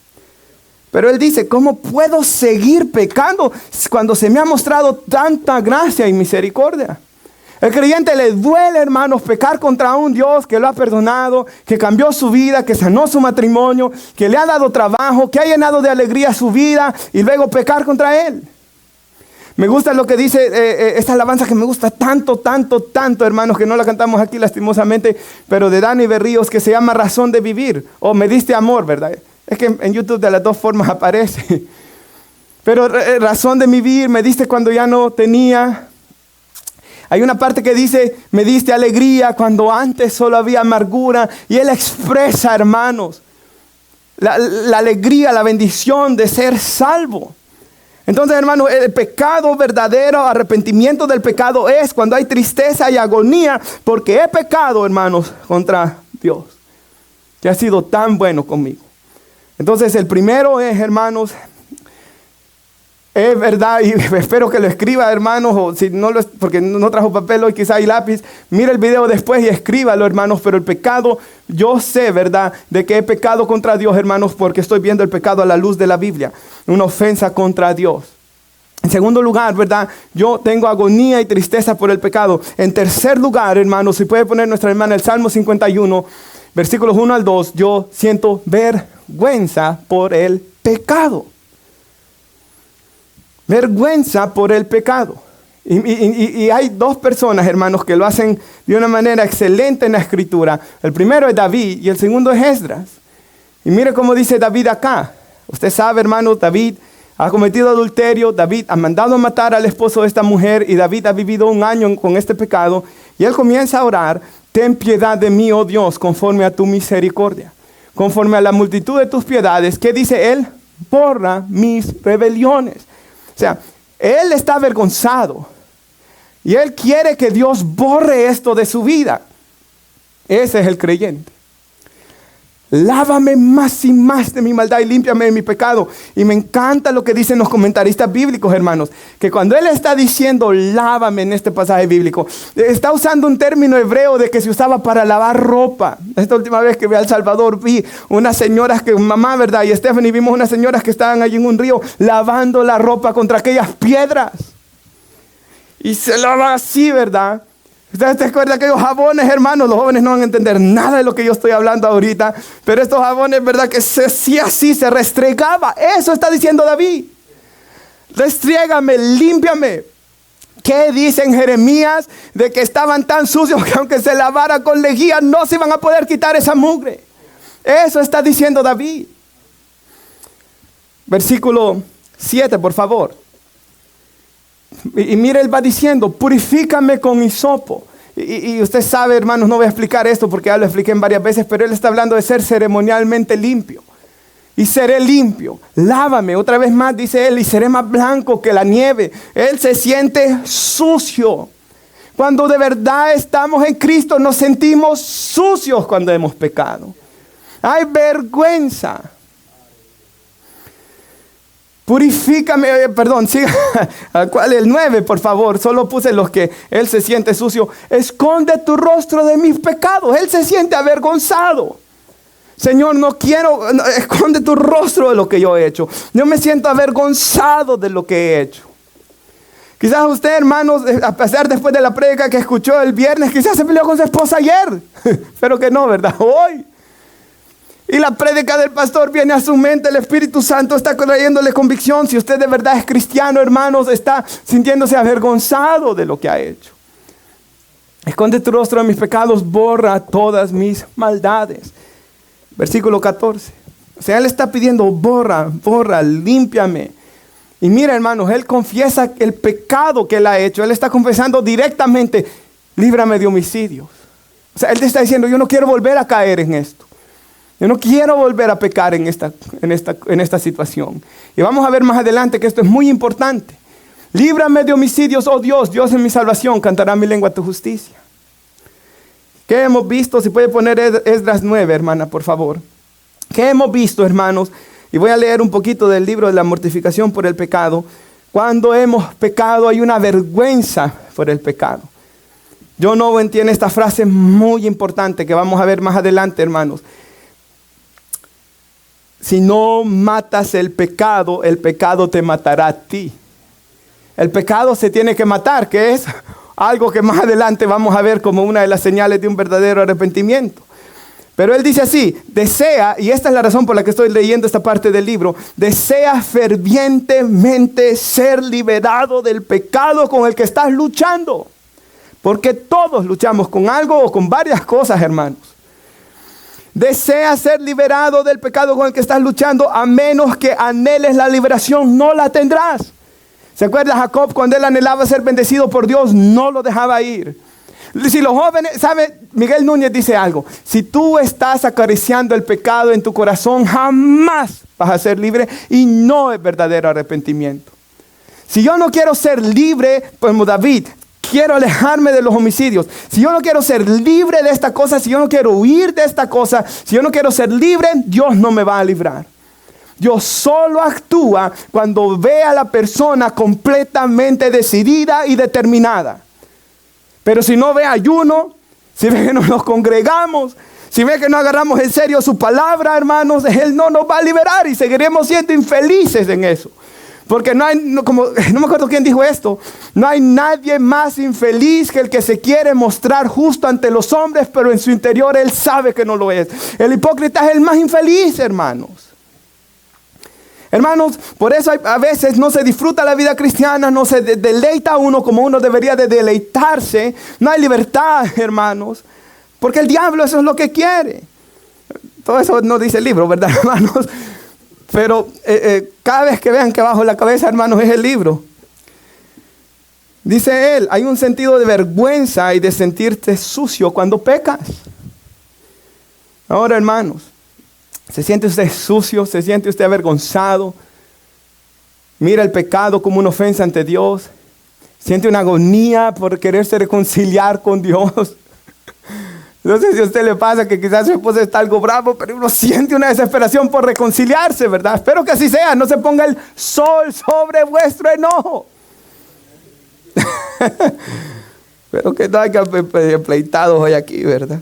Pero él dice, ¿cómo puedo seguir pecando cuando se me ha mostrado tanta gracia y misericordia? El creyente le duele, hermanos, pecar contra un Dios que lo ha perdonado, que cambió su vida, que sanó su matrimonio, que le ha dado trabajo, que ha llenado de alegría su vida, y luego pecar contra Él. Me gusta lo que dice esta alabanza que me gusta tanto, hermanos, que no la cantamos aquí lastimosamente, pero de Dani Berríos, que se llama Razón de Vivir, o Me Diste Amor, ¿verdad? Es que en YouTube de las dos formas aparece. Pero razón de vivir, me diste cuando ya no tenía. Hay una parte que dice, me diste alegría cuando antes solo había amargura. Y Él expresa, hermanos, la alegría, la bendición de ser salvo. Entonces, hermanos, el pecado verdadero, arrepentimiento del pecado es cuando hay tristeza y agonía, porque he pecado, hermanos, contra Dios, que ha sido tan bueno conmigo. Entonces, el primero es, hermanos, es verdad, y espero que lo escriba, hermanos, o si no porque no trajo papel hoy, quizá hay lápiz. Mira el video después y escríbalo, hermanos. Pero el pecado, yo sé, ¿verdad?, de que he pecado contra Dios, hermanos, porque estoy viendo el pecado a la luz de la Biblia. Una ofensa contra Dios. En segundo lugar, ¿verdad? Yo tengo agonía y tristeza por el pecado. En tercer lugar, hermanos, si puede poner nuestra hermana el Salmo 51, versículos 1 al 2, yo siento vergüenza por el pecado. Vergüenza por el pecado. Y hay dos personas, hermanos, que lo hacen de una manera excelente en la Escritura. El primero es David y el segundo es Esdras. Y mire cómo dice David acá. Usted sabe, hermanos, David ha cometido adulterio, David ha mandado matar al esposo de esta mujer y David ha vivido 1 año con este pecado. Y él comienza a orar: ten piedad de mí, oh Dios, conforme a tu misericordia, conforme a la multitud de tus piedades. ¿Qué dice él? Borra mis rebeliones. O sea, él está avergonzado y él quiere que Dios borre esto de su vida. Ese es el creyente. Lávame más y más de mi maldad y límpiame de mi pecado. Y me encanta lo que dicen los comentaristas bíblicos, hermanos, que cuando él está diciendo lávame en este pasaje bíblico, está usando un término hebreo de que se usaba para lavar ropa. Esta última vez que vi a El Salvador, vi unas señoras que, mamá, ¿verdad? Y Stephanie, vimos unas señoras que estaban allí en un río lavando la ropa contra aquellas piedras. Y se lava así, ¿verdad? ¿Ustedes se acuerdan de aquellos jabones, hermanos? Los jóvenes no van a entender nada de lo que yo estoy hablando ahorita. Pero estos jabones, ¿verdad? Que se hacía así, se restregaba. Eso está diciendo David. Restriégame, límpiame. ¿Qué dice en Jeremías? De que estaban tan sucios que aunque se lavara con lejía no se iban a poder quitar esa mugre. Eso está diciendo David. Versículo 7, por favor. Y mire, él va diciendo, purifícame con hisopo. Y usted sabe, hermanos, no voy a explicar esto porque ya lo expliqué en varias veces, pero él está hablando de ser ceremonialmente limpio. Y seré limpio. Lávame, otra vez más dice él, y seré más blanco que la nieve. Él se siente sucio. Cuando de verdad estamos en Cristo, nos sentimos sucios cuando hemos pecado. Hay vergüenza. Purifícame, siga. ¿Cuál? El 9, por favor. Solo puse los que él se siente sucio. Esconde tu rostro de mis pecados. Él se siente avergonzado. Señor, esconde tu rostro de lo que yo he hecho. Yo me siento avergonzado de lo que he hecho. Quizás usted, hermanos, a pesar después de la prédica que escuchó el viernes, quizás se peleó con su esposa ayer. Pero que no, ¿verdad? Hoy. Y la prédica del pastor viene a su mente, el Espíritu Santo está trayéndole convicción. Si usted de verdad es cristiano, hermanos, está sintiéndose avergonzado de lo que ha hecho. Esconde tu rostro de mis pecados, borra todas mis maldades. Versículo 14. O sea, él está pidiendo, borra, límpiame. Y mira, hermanos, él confiesa el pecado que él ha hecho. Él está confesando directamente, líbrame de homicidios. O sea, él te está diciendo, yo no quiero volver a caer en esto. Yo no quiero volver a pecar en esta situación. Y vamos a ver más adelante que esto es muy importante. Líbrame de homicidios, oh Dios, Dios es mi salvación, cantará mi lengua tu justicia. ¿Qué hemos visto? Si puede poner Esdras 9, hermana, por favor. ¿Qué hemos visto, hermanos? Y voy a leer un poquito del libro de la mortificación por el pecado. Cuando hemos pecado hay una vergüenza por el pecado. John Owen tiene esta frase muy importante que vamos a ver más adelante, hermanos. Si no matas el pecado te matará a ti. El pecado se tiene que matar, que es algo que más adelante vamos a ver como una de las señales de un verdadero arrepentimiento. Pero él dice así, desea, y esta es la razón por la que estoy leyendo esta parte del libro, desea fervientemente ser liberado del pecado con el que estás luchando. Porque todos luchamos con algo o con varias cosas, hermanos. Desea ser liberado del pecado con el que estás luchando, a menos que anheles la liberación, no la tendrás. ¿Se acuerda Jacob cuando él anhelaba ser bendecido por Dios? No lo dejaba ir. Si los jóvenes, ¿sabe? Miguel Núñez dice algo. Si tú estás acariciando el pecado en tu corazón, jamás vas a ser libre y no es verdadero arrepentimiento. Si yo no quiero ser libre, como David, quiero alejarme de los homicidios. Si yo no quiero ser libre de esta cosa, si yo no quiero huir de esta cosa, si yo no quiero ser libre, Dios no me va a librar. Dios solo actúa cuando ve a la persona completamente decidida y determinada. Pero si no ve ayuno, si ve que no nos congregamos, si ve que no agarramos en serio su palabra, hermanos, Él no nos va a liberar y seguiremos siendo infelices en eso. Porque no me acuerdo quién dijo esto, no hay nadie más infeliz que el que se quiere mostrar justo ante los hombres, pero en su interior él sabe que no lo es. El hipócrita es el más infeliz, hermanos. Hermanos, por eso a veces no se disfruta la vida cristiana, no se deleita uno como uno debería de deleitarse. No hay libertad, hermanos, porque el diablo eso es lo que quiere. Todo eso no dice el libro, ¿verdad, hermanos? Pero cada vez que vean que bajo la cabeza, hermanos, es el libro. Dice él, hay un sentido de vergüenza y de sentirte sucio cuando pecas. Ahora, hermanos, ¿se siente usted sucio? ¿Se siente usted avergonzado? Mira el pecado como una ofensa ante Dios. ¿Siente una agonía por quererse reconciliar con Dios? No sé si a usted le pasa que quizás su esposa está algo bravo, pero uno siente una desesperación por reconciliarse, ¿verdad? Espero que así sea. No se ponga el sol sobre vuestro enojo. Pero que no hay que pleitados hoy aquí, ¿verdad?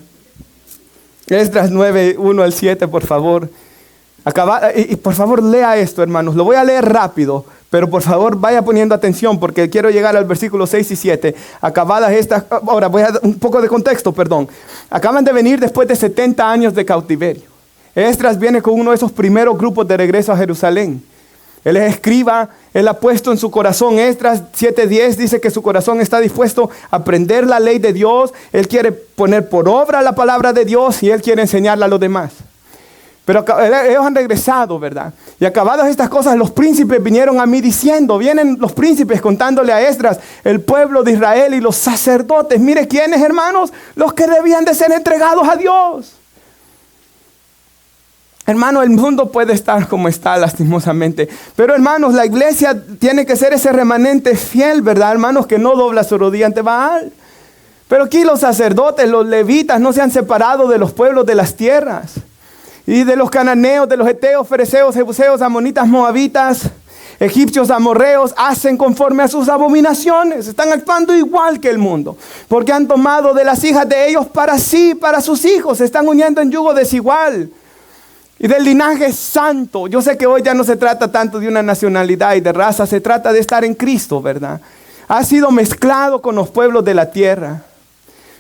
Esdras 9, 1 al 7, por favor. Y por favor lea esto, hermanos. Lo voy a leer rápido, pero por favor vaya poniendo atención porque quiero llegar al versículo 6 y 7. Acabadas estas, ahora voy a dar un poco de contexto, perdón. Acaban de venir después de 70 años de cautiverio. Esdras viene con uno de esos primeros grupos de regreso a Jerusalén. Él es escriba, él ha puesto en su corazón, Esdras 7:10 dice que su corazón está dispuesto a aprender la ley de Dios. Él quiere poner por obra la palabra de Dios y él quiere enseñarla a los demás. Pero ellos han regresado, ¿verdad? Y acabadas estas cosas, los príncipes vinieron a mí diciendo, vienen los príncipes contándole a Esdras, el pueblo de Israel y los sacerdotes. Mire, ¿quiénes, hermanos? Los que debían de ser entregados a Dios. Hermano, el mundo puede estar como está, lastimosamente. Pero, hermanos, la iglesia tiene que ser ese remanente fiel, ¿verdad, hermanos? Que no dobla su rodilla ante Baal. Pero aquí los sacerdotes, los levitas, no se han separado de los pueblos de las tierras. Y de los cananeos, de los heteos, fereceos, jebuseos, amonitas, moabitas, egipcios, amorreos, hacen conforme a sus abominaciones. Están actuando igual que el mundo. Porque han tomado de las hijas de ellos para sí, para sus hijos. Se están uniendo en yugo desigual. Y del linaje santo. Yo sé que hoy ya no se trata tanto de una nacionalidad y de raza. Se trata de estar en Cristo, ¿verdad? Ha sido mezclado con los pueblos de la tierra.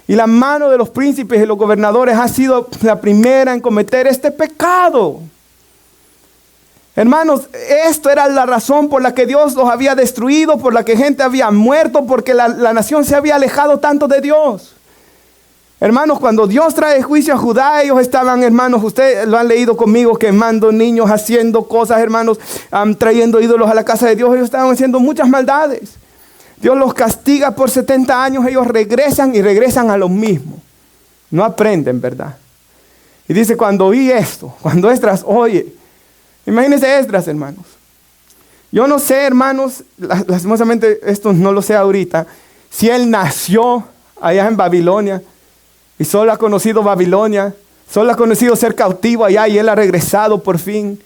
Y la mano de los príncipes y los gobernadores ha sido la primera en cometer este pecado. Hermanos, esto era la razón por la que Dios los había destruido, por la que gente había muerto, porque la nación se había alejado tanto de Dios. Hermanos, cuando Dios trae juicio a Judá, ellos estaban, hermanos, ustedes lo han leído conmigo, quemando niños, haciendo cosas, hermanos, trayendo ídolos a la casa de Dios. Ellos estaban haciendo muchas maldades. Dios los castiga por 70 años, ellos regresan y regresan a lo mismo. No aprenden, ¿verdad? Y dice, cuando oí esto, cuando Esdras oye, imagínense Esdras, hermanos. Yo no sé, hermanos, lastimosamente esto no lo sé ahorita, si él nació allá en Babilonia y solo ha conocido Babilonia, solo ha conocido ser cautivo allá y él ha regresado por fin.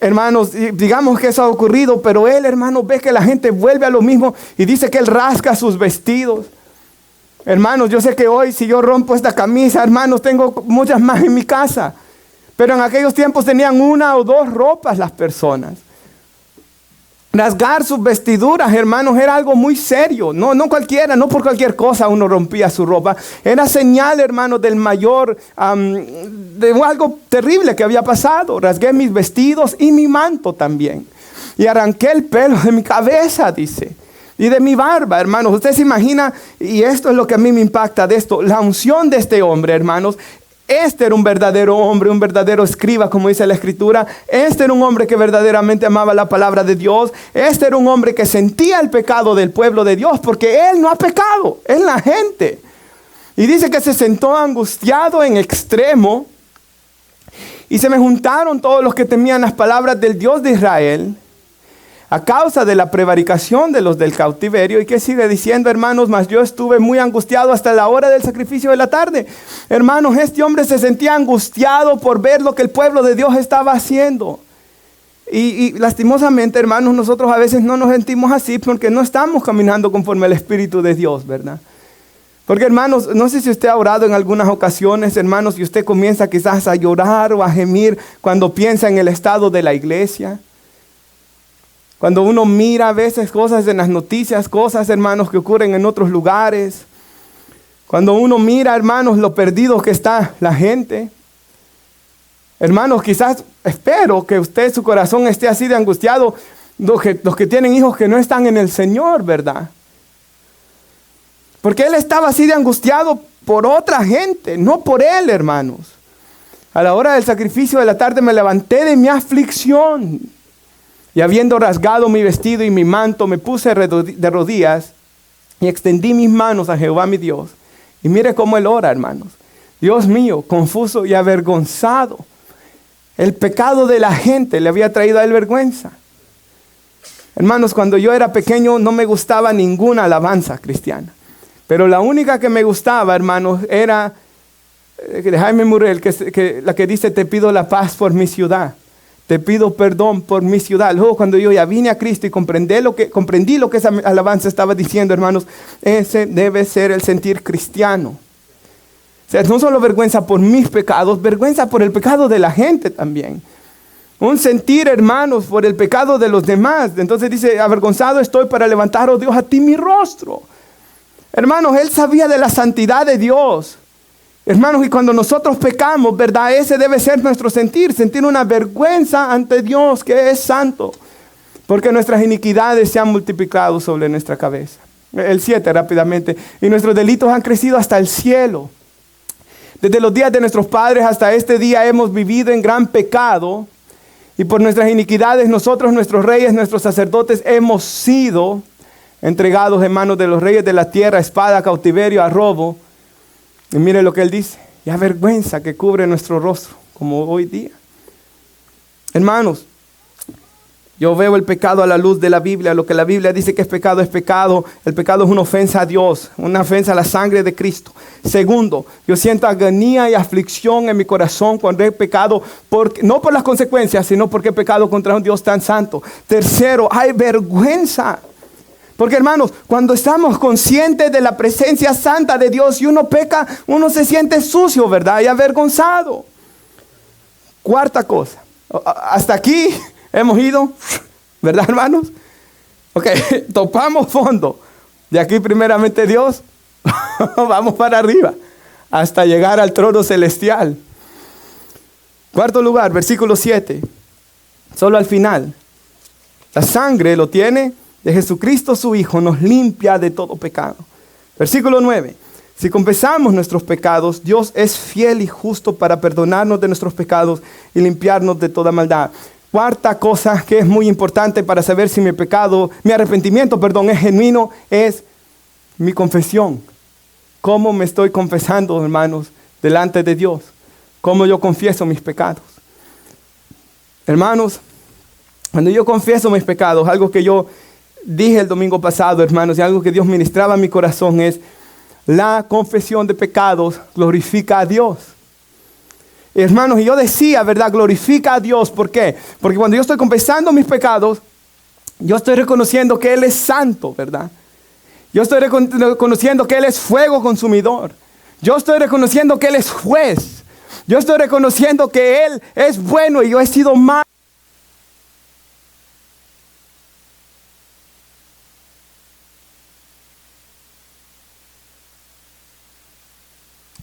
Hermanos, digamos que eso ha ocurrido, pero él, hermanos, ve que la gente vuelve a lo mismo y dice que él rasga sus vestidos. Hermanos, yo sé que hoy si yo rompo esta camisa, hermanos, tengo muchas más en mi casa. Pero en aquellos tiempos tenían una o dos ropas las personas. Rasgar sus vestiduras, hermanos, era algo muy serio. No cualquiera, no por cualquier cosa uno rompía su ropa. Era señal, hermanos, del mayor, de algo terrible que había pasado. Rasgué mis vestidos y mi manto también. Y arranqué el pelo de mi cabeza, dice. Y de mi barba, hermanos. Usted se imagina, y esto es lo que a mí me impacta de esto. La unción de este hombre, hermanos. Este era un verdadero hombre, un verdadero escriba, como dice la Escritura. Este era un hombre que verdaderamente amaba la palabra de Dios. Este era un hombre que sentía el pecado del pueblo de Dios, porque él no ha pecado, es la gente. Y dice que se sentó angustiado en extremo. Y se me juntaron todos los que temían las palabras del Dios de Israel, a causa de la prevaricación de los del cautiverio. Y que sigue diciendo, hermanos, mas yo estuve muy angustiado hasta la hora del sacrificio de la tarde. Hermanos, este hombre se sentía angustiado por ver lo que el pueblo de Dios estaba haciendo. Y lastimosamente, hermanos, nosotros a veces no nos sentimos así porque no estamos caminando conforme al Espíritu de Dios, ¿verdad? Porque, hermanos, no sé si usted ha orado en algunas ocasiones, hermanos, y usted comienza quizás a llorar o a gemir cuando piensa en el estado de la iglesia. Cuando uno mira a veces cosas en las noticias, cosas, hermanos, que ocurren en otros lugares. Cuando uno mira, hermanos, lo perdido que está la gente. Hermanos, quizás espero que usted, su corazón esté así de angustiado. Los que tienen hijos que no están en el Señor, ¿verdad? Porque él estaba así de angustiado por otra gente, no por él, hermanos. A la hora del sacrificio de la tarde me levanté de mi aflicción. Y habiendo rasgado mi vestido y mi manto, me puse de rodillas y extendí mis manos a Jehová mi Dios. Y mire cómo él ora, hermanos. Dios mío, confuso y avergonzado. El pecado de la gente le había traído a él vergüenza. Hermanos, cuando yo era pequeño no me gustaba ninguna alabanza cristiana. Pero la única que me gustaba, hermanos, era de Jaime Murrell, la que dice, te pido la paz por mi ciudad. Te pido perdón por mi ciudad. Luego cuando yo ya vine a Cristo y comprendí lo que esa alabanza estaba diciendo, hermanos, ese debe ser el sentir cristiano. O sea, no solo vergüenza por mis pecados, vergüenza por el pecado de la gente también. Un sentir, hermanos, por el pecado de los demás. Entonces dice, avergonzado estoy para levantar, oh Dios, a ti mi rostro. Hermanos, él sabía de la santidad de Dios. Hermanos, y cuando nosotros pecamos, ¿verdad? Ese debe ser nuestro sentir una vergüenza ante Dios que es santo. Porque nuestras iniquidades se han multiplicado sobre nuestra cabeza. El 7 rápidamente. Y nuestros delitos han crecido hasta el cielo. Desde los días de nuestros padres hasta este día hemos vivido en gran pecado. Y por nuestras iniquidades nosotros, nuestros reyes, nuestros sacerdotes, hemos sido entregados en manos de los reyes de la tierra, a espada, a cautiverio, a robo. Y mire lo que él dice, y a vergüenza que cubre nuestro rostro, como hoy día. Hermanos, yo veo el pecado a la luz de la Biblia. Lo que la Biblia dice que es pecado, es pecado. El pecado es una ofensa a Dios, una ofensa a la sangre de Cristo. Segundo, yo siento agonía y aflicción en mi corazón cuando he pecado, no por las consecuencias, sino porque he pecado contra un Dios tan santo. Tercero, hay vergüenza. Porque hermanos, cuando estamos conscientes de la presencia santa de Dios y uno peca, uno se siente sucio, ¿verdad? Y avergonzado. Cuarta cosa. Hasta aquí hemos ido, ¿verdad, hermanos? Ok, topamos fondo. De aquí primeramente Dios, vamos para arriba, hasta llegar al trono celestial. Cuarto lugar, versículo 7. Solo al final. La sangre lo tiene de Jesucristo su Hijo, nos limpia de todo pecado. Versículo 9. Si confesamos nuestros pecados, Dios es fiel y justo para perdonarnos de nuestros pecados y limpiarnos de toda maldad. Cuarta cosa que es muy importante para saber si mi arrepentimiento, es genuino, es mi confesión. ¿Cómo me estoy confesando, hermanos, delante de Dios? ¿Cómo yo confieso mis pecados? Hermanos, cuando yo confieso mis pecados, algo que yo dije el domingo pasado, hermanos, y algo que Dios ministraba en mi corazón es, la confesión de pecados glorifica a Dios. Hermanos, y yo decía, ¿verdad? Glorifica a Dios. ¿Por qué? Porque cuando yo estoy confesando mis pecados, yo estoy reconociendo que Él es santo, ¿verdad? Yo estoy reconociendo que Él es fuego consumidor. Yo estoy reconociendo que Él es juez. Yo estoy reconociendo que Él es bueno y yo he sido malo.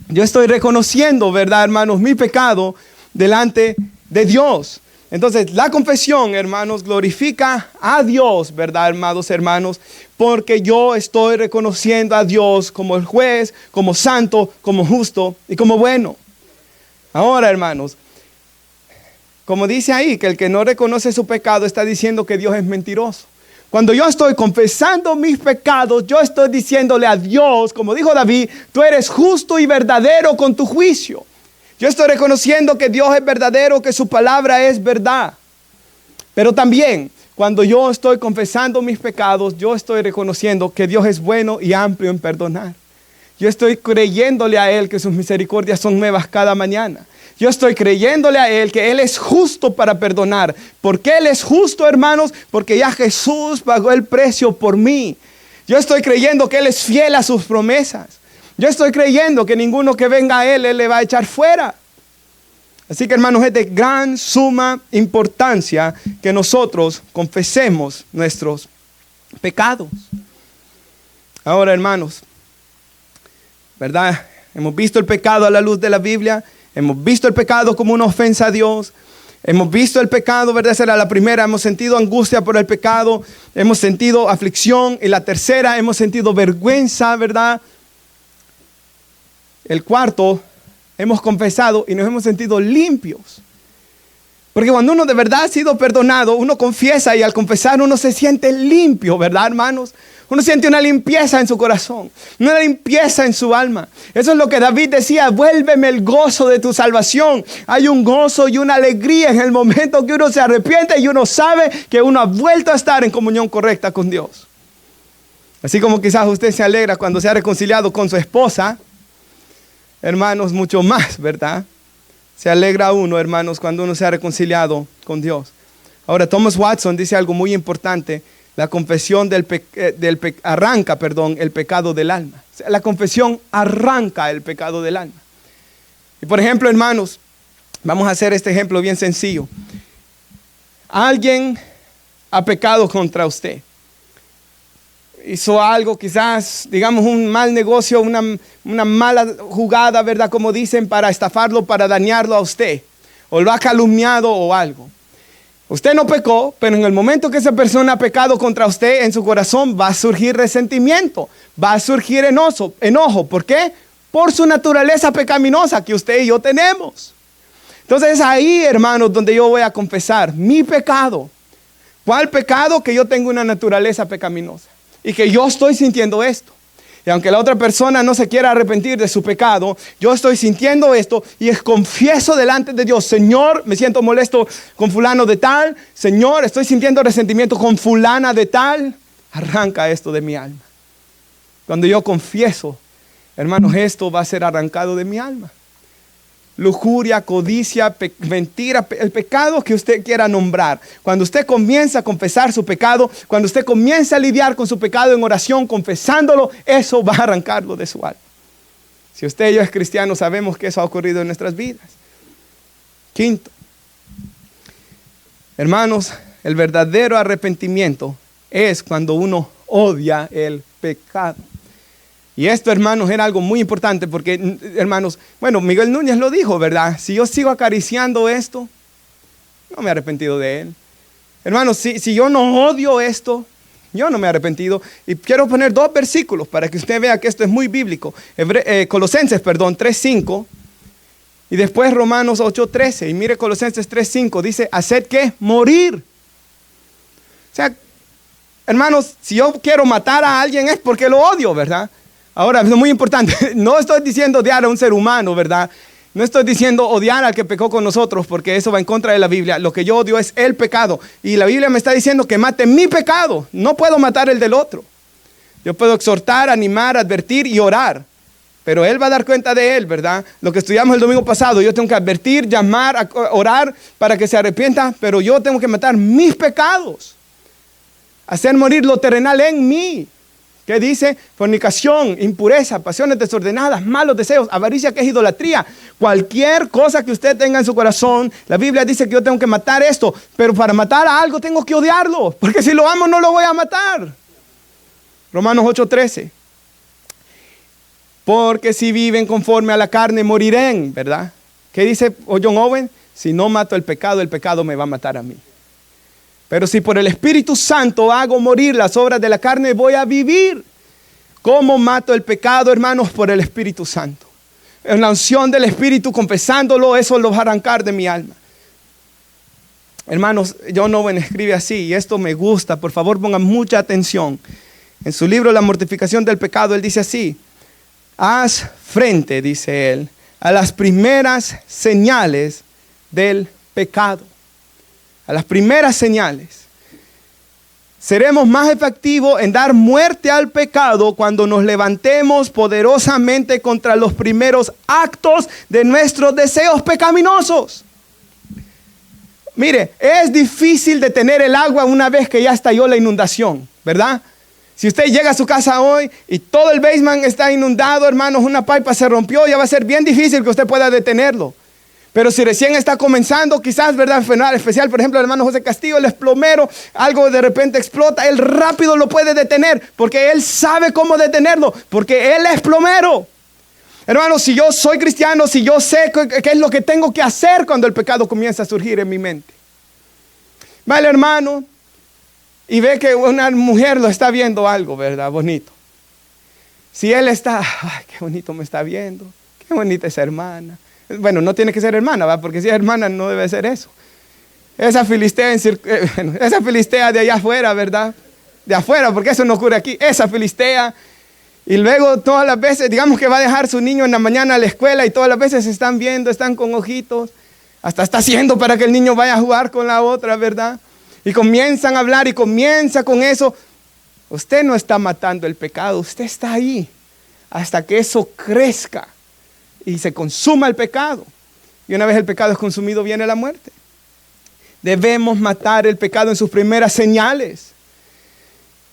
Yo estoy reconociendo, ¿verdad, hermanos, mi pecado delante de Dios. Entonces, la confesión, hermanos, glorifica a Dios, ¿verdad, amados hermanos? Porque yo estoy reconociendo a Dios como el juez, como santo, como justo y como bueno. Ahora, hermanos, como dice ahí, que el que no reconoce su pecado está diciendo que Dios es mentiroso. Cuando yo estoy confesando mis pecados, yo estoy diciéndole a Dios, como dijo David, tú eres justo y verdadero con tu juicio. Yo estoy reconociendo que Dios es verdadero, que su palabra es verdad. Pero también, cuando yo estoy confesando mis pecados, yo estoy reconociendo que Dios es bueno y amplio en perdonar. Yo estoy creyéndole a Él que sus misericordias son nuevas cada mañana. Yo estoy creyéndole a Él que Él es justo para perdonar. ¿Por qué Él es justo, hermanos? Porque ya Jesús pagó el precio por mí. Yo estoy creyendo que Él es fiel a sus promesas. Yo estoy creyendo que ninguno que venga a Él le va a echar fuera. Así que, hermanos, es de gran suma importancia que nosotros confesemos nuestros pecados. Ahora, hermanos, ¿verdad? Hemos visto el pecado a la luz de la Biblia. Hemos visto el pecado como una ofensa a Dios. Hemos visto el pecado, ¿verdad? Esa era la primera. Hemos sentido angustia por el pecado. Hemos sentido aflicción. Y la tercera, hemos sentido vergüenza, ¿verdad? El cuarto, hemos confesado y nos hemos sentido limpios. Porque cuando uno de verdad ha sido perdonado, uno confiesa y al confesar uno se siente limpio, ¿verdad, hermanos? Uno siente una limpieza en su corazón, una limpieza en su alma. Eso es lo que David decía: vuélveme el gozo de tu salvación. Hay un gozo y una alegría en el momento que uno se arrepiente y uno sabe que uno ha vuelto a estar en comunión correcta con Dios. Así como quizás usted se alegra cuando se ha reconciliado con su esposa, hermanos, mucho más, ¿verdad? Se alegra uno, hermanos, cuando uno se ha reconciliado con Dios. Ahora, Thomas Watson dice algo muy importante. La confesión arranca el pecado del alma. O sea, la confesión arranca el pecado del alma. Y por ejemplo, hermanos, vamos a hacer este ejemplo bien sencillo. Alguien ha pecado contra usted. Hizo algo, quizás, digamos, un mal negocio, una mala jugada, ¿verdad? Como dicen, para estafarlo, para dañarlo a usted. O lo ha calumniado o algo. Usted no pecó, pero en el momento que esa persona ha pecado contra usted, en su corazón va a surgir resentimiento, va a surgir enojo. ¿Por qué? Por su naturaleza pecaminosa que usted y yo tenemos. Entonces es ahí, hermanos, donde yo voy a confesar mi pecado. ¿Cuál pecado? Que yo tengo una naturaleza pecaminosa y que yo estoy sintiendo esto. Y aunque la otra persona no se quiera arrepentir de su pecado, yo estoy sintiendo esto y confieso delante de Dios: Señor, me siento molesto con fulano de tal. Señor, estoy sintiendo resentimiento con fulana de tal. Arranca esto de mi alma. Cuando yo confieso, hermanos, esto va a ser arrancado de mi alma. Lujuria, codicia, mentira, el pecado que usted quiera nombrar. Cuando usted comienza a confesar su pecado, cuando usted comienza a lidiar con su pecado en oración, confesándolo, eso va a arrancarlo de su alma. Si usted y yo es cristiano, sabemos que eso ha ocurrido en nuestras vidas. Quinto, hermanos, el verdadero arrepentimiento es cuando uno odia el pecado. Y esto, hermanos, era algo muy importante porque, hermanos, bueno, Miguel Núñez lo dijo, ¿verdad? Si yo sigo acariciando esto, no me he arrepentido de él. Hermanos, si yo no odio esto, yo no me he arrepentido. Y quiero poner 2 versículos para que usted vea que esto es muy bíblico. Colosenses 3:5 y después Romanos 8:13. Y mire Colosenses 3:5, dice: haced que morir. O sea, hermanos, si yo quiero matar a alguien es porque lo odio, ¿verdad? Ahora, es muy importante, no estoy diciendo odiar a un ser humano, ¿verdad? No estoy diciendo odiar al que pecó con nosotros, porque eso va en contra de la Biblia. Lo que yo odio es el pecado. Y la Biblia me está diciendo que mate mi pecado. No puedo matar el del otro. Yo puedo exhortar, animar, advertir y orar. Pero Él va a dar cuenta de él, ¿verdad? Lo que estudiamos el domingo pasado, yo tengo que advertir, llamar, orar para que se arrepienta, pero yo tengo que matar mis pecados. Hacer morir lo terrenal en mí. ¿Qué dice? Fornicación, impureza, pasiones desordenadas, malos deseos, avaricia, que es idolatría. Cualquier cosa que usted tenga en su corazón, la Biblia dice que yo tengo que matar esto. Pero para matar a algo tengo que odiarlo. Porque si lo amo no lo voy a matar. Romanos 8:13. Porque si viven conforme a la carne morirán, ¿verdad? ¿Qué dice John Owen? Si no mato el pecado me va a matar a mí. Pero si por el Espíritu Santo hago morir las obras de la carne, voy a vivir. ¿Cómo mato el pecado, hermanos? Por el Espíritu Santo. En la unción del Espíritu, confesándolo, eso lo va a arrancar de mi alma. Hermanos, John Owen escribe así, y esto me gusta, por favor pongan mucha atención. En su libro La mortificación del pecado, él dice así: haz frente, dice él, a las primeras señales del pecado. A las primeras señales. Seremos más efectivos en dar muerte al pecado cuando nos levantemos poderosamente contra los primeros actos de nuestros deseos pecaminosos. Mire, es difícil detener el agua una vez que ya estalló la inundación, ¿verdad? Si usted llega a su casa hoy y todo el basement está inundado, hermanos, una pipa se rompió, ya va a ser bien difícil que usted pueda detenerlo. Pero si recién está comenzando, quizás, ¿verdad? Fenomenal, especial, por ejemplo, el hermano José Castillo, él es plomero, algo de repente explota, él rápido lo puede detener, porque él sabe cómo detenerlo, porque él es plomero. Hermano, si yo soy cristiano, si yo sé qué es lo que tengo que hacer cuando el pecado comienza a surgir en mi mente. Va el hermano y ve que una mujer lo está viendo algo, ¿verdad? Bonito. Si él está, ay, qué bonito me está viendo, qué bonita esa hermana. Bueno, no tiene que ser hermana, ¿va? Porque si es hermana no debe ser eso. Esa filistea, esa filistea de allá afuera, ¿verdad? De afuera, porque eso no ocurre aquí. Esa filistea. Y luego todas las veces, digamos que va a dejar su niño en la mañana a la escuela y todas las veces se están viendo, están con ojitos. Hasta está haciendo para que el niño vaya a jugar con la otra, ¿verdad? Y comienzan a hablar y comienza con eso. Usted no está matando el pecado, usted está ahí hasta que eso crezca y se consuma el pecado. Y una vez el pecado es consumido, viene la muerte. Debemos matar el pecado en sus primeras señales.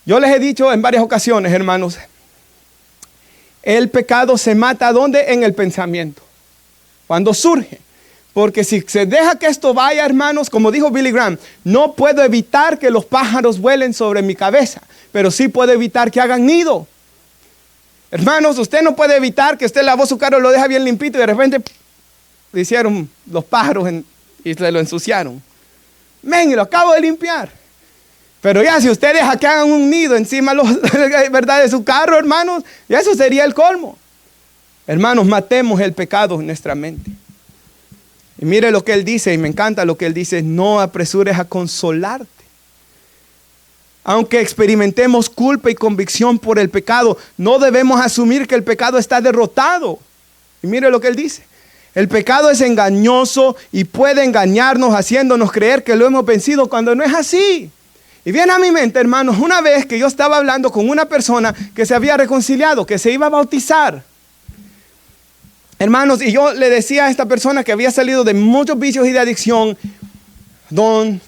Yo les he dicho en varias ocasiones, hermanos, el pecado se mata ¿dónde? En el pensamiento. Cuando surge. Porque si se deja que esto vaya, hermanos, como dijo Billy Graham, no puedo evitar que los pájaros vuelen sobre mi cabeza, pero sí puedo evitar que hagan nido. Hermanos, usted no puede evitar que usted lavó su carro, lo deja bien limpito y de repente le hicieron los pájaros y se lo ensuciaron. Men, y lo acabo de limpiar. Pero ya si usted deja que hagan un nido encima ¿verdad? De su carro, hermanos, ya eso sería el colmo. Hermanos, matemos el pecado en nuestra mente. Y mire lo que él dice, y me encanta lo que él dice: no apresures a consolarte. Aunque experimentemos culpa y convicción por el pecado, no debemos asumir que el pecado está derrotado. Y mire lo que él dice: el pecado es engañoso y puede engañarnos haciéndonos creer que lo hemos vencido cuando no es así. Y viene a mi mente, hermanos, una vez que yo estaba hablando con una persona que se había reconciliado, que se iba a bautizar. Hermanos, y yo le decía a esta persona que había salido de muchos vicios y de adicción, don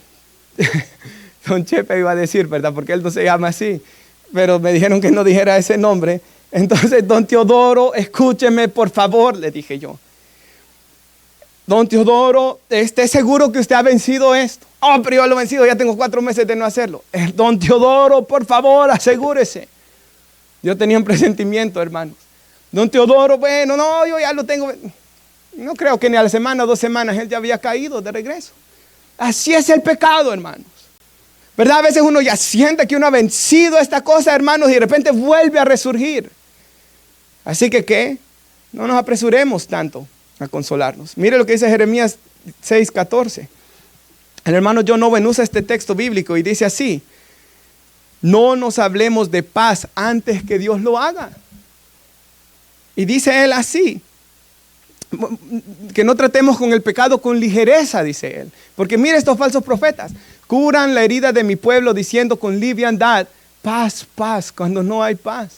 Chepe iba a decir, ¿verdad? Porque él no se llama así, pero me dijeron que no dijera ese nombre. Entonces, don Teodoro, escúcheme por favor, le dije yo. Don Teodoro, ¿esté seguro que usted ha vencido esto? Oh, pero yo lo he vencido, ya tengo 4 meses de no hacerlo. Don Teodoro, por favor, asegúrese. Yo tenía un presentimiento, hermanos. Don Teodoro, bueno, no, yo ya lo tengo. No creo que ni a la semana o 2 semanas él ya había caído de regreso. Así es el pecado, hermanos. ¿Verdad? A veces uno ya siente que uno ha vencido esta cosa, hermanos, y de repente vuelve a resurgir. Así que, ¿qué? No nos apresuremos tanto a consolarnos. Mire lo que dice Jeremías 6:14. El hermano John Owen usa este texto bíblico y dice así: no nos hablemos de paz antes que Dios lo haga. Y dice él así, que no tratemos con el pecado con ligereza, dice él. Porque mire estos falsos profetas, curan la herida de mi pueblo diciendo con liviandad, paz, paz, cuando no hay paz.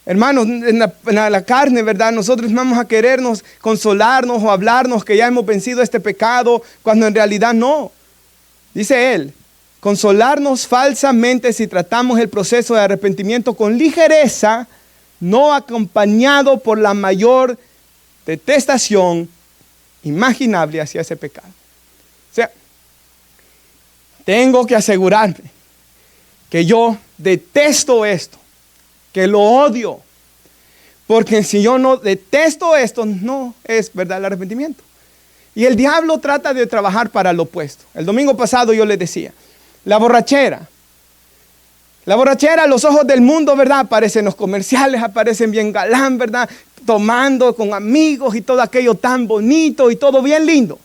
Hermanos, en la carne, ¿verdad? Nosotros vamos a querernos consolarnos o hablarnos que ya hemos vencido este pecado, cuando en realidad no. Dice él, consolarnos falsamente si tratamos el proceso de arrepentimiento con ligereza, no acompañado por la mayor detestación imaginable hacia ese pecado. O sea, tengo que asegurarme que yo detesto esto, que lo odio, porque si yo no detesto esto, no es verdad el arrepentimiento. Y el diablo trata de trabajar para lo opuesto. El domingo pasado yo les decía, la borrachera, a los ojos del mundo, ¿verdad? Aparecen en los comerciales, aparecen bien galán, ¿verdad? Tomando con amigos y todo aquello tan bonito y todo bien lindo.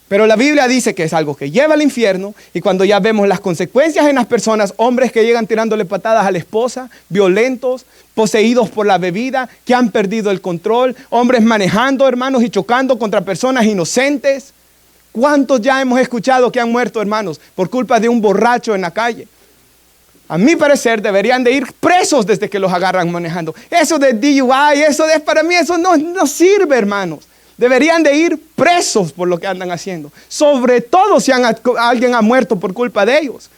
Pero la Biblia dice que es algo que lleva al infierno, y cuando ya vemos las consecuencias en las personas, hombres que llegan tirándole patadas a la esposa, violentos, poseídos por la bebida, que han perdido el control, hombres manejando, hermanos, y chocando contra personas inocentes. ¿Cuántos ya hemos escuchado que han muerto, hermanos, por culpa de un borracho en la calle? A mi parecer deberían de ir presos desde que los agarran manejando. Eso de DUI, para mí eso no sirve, hermanos. Deberían de ir presos por lo que andan haciendo. Sobre todo si alguien ha muerto por culpa de ellos.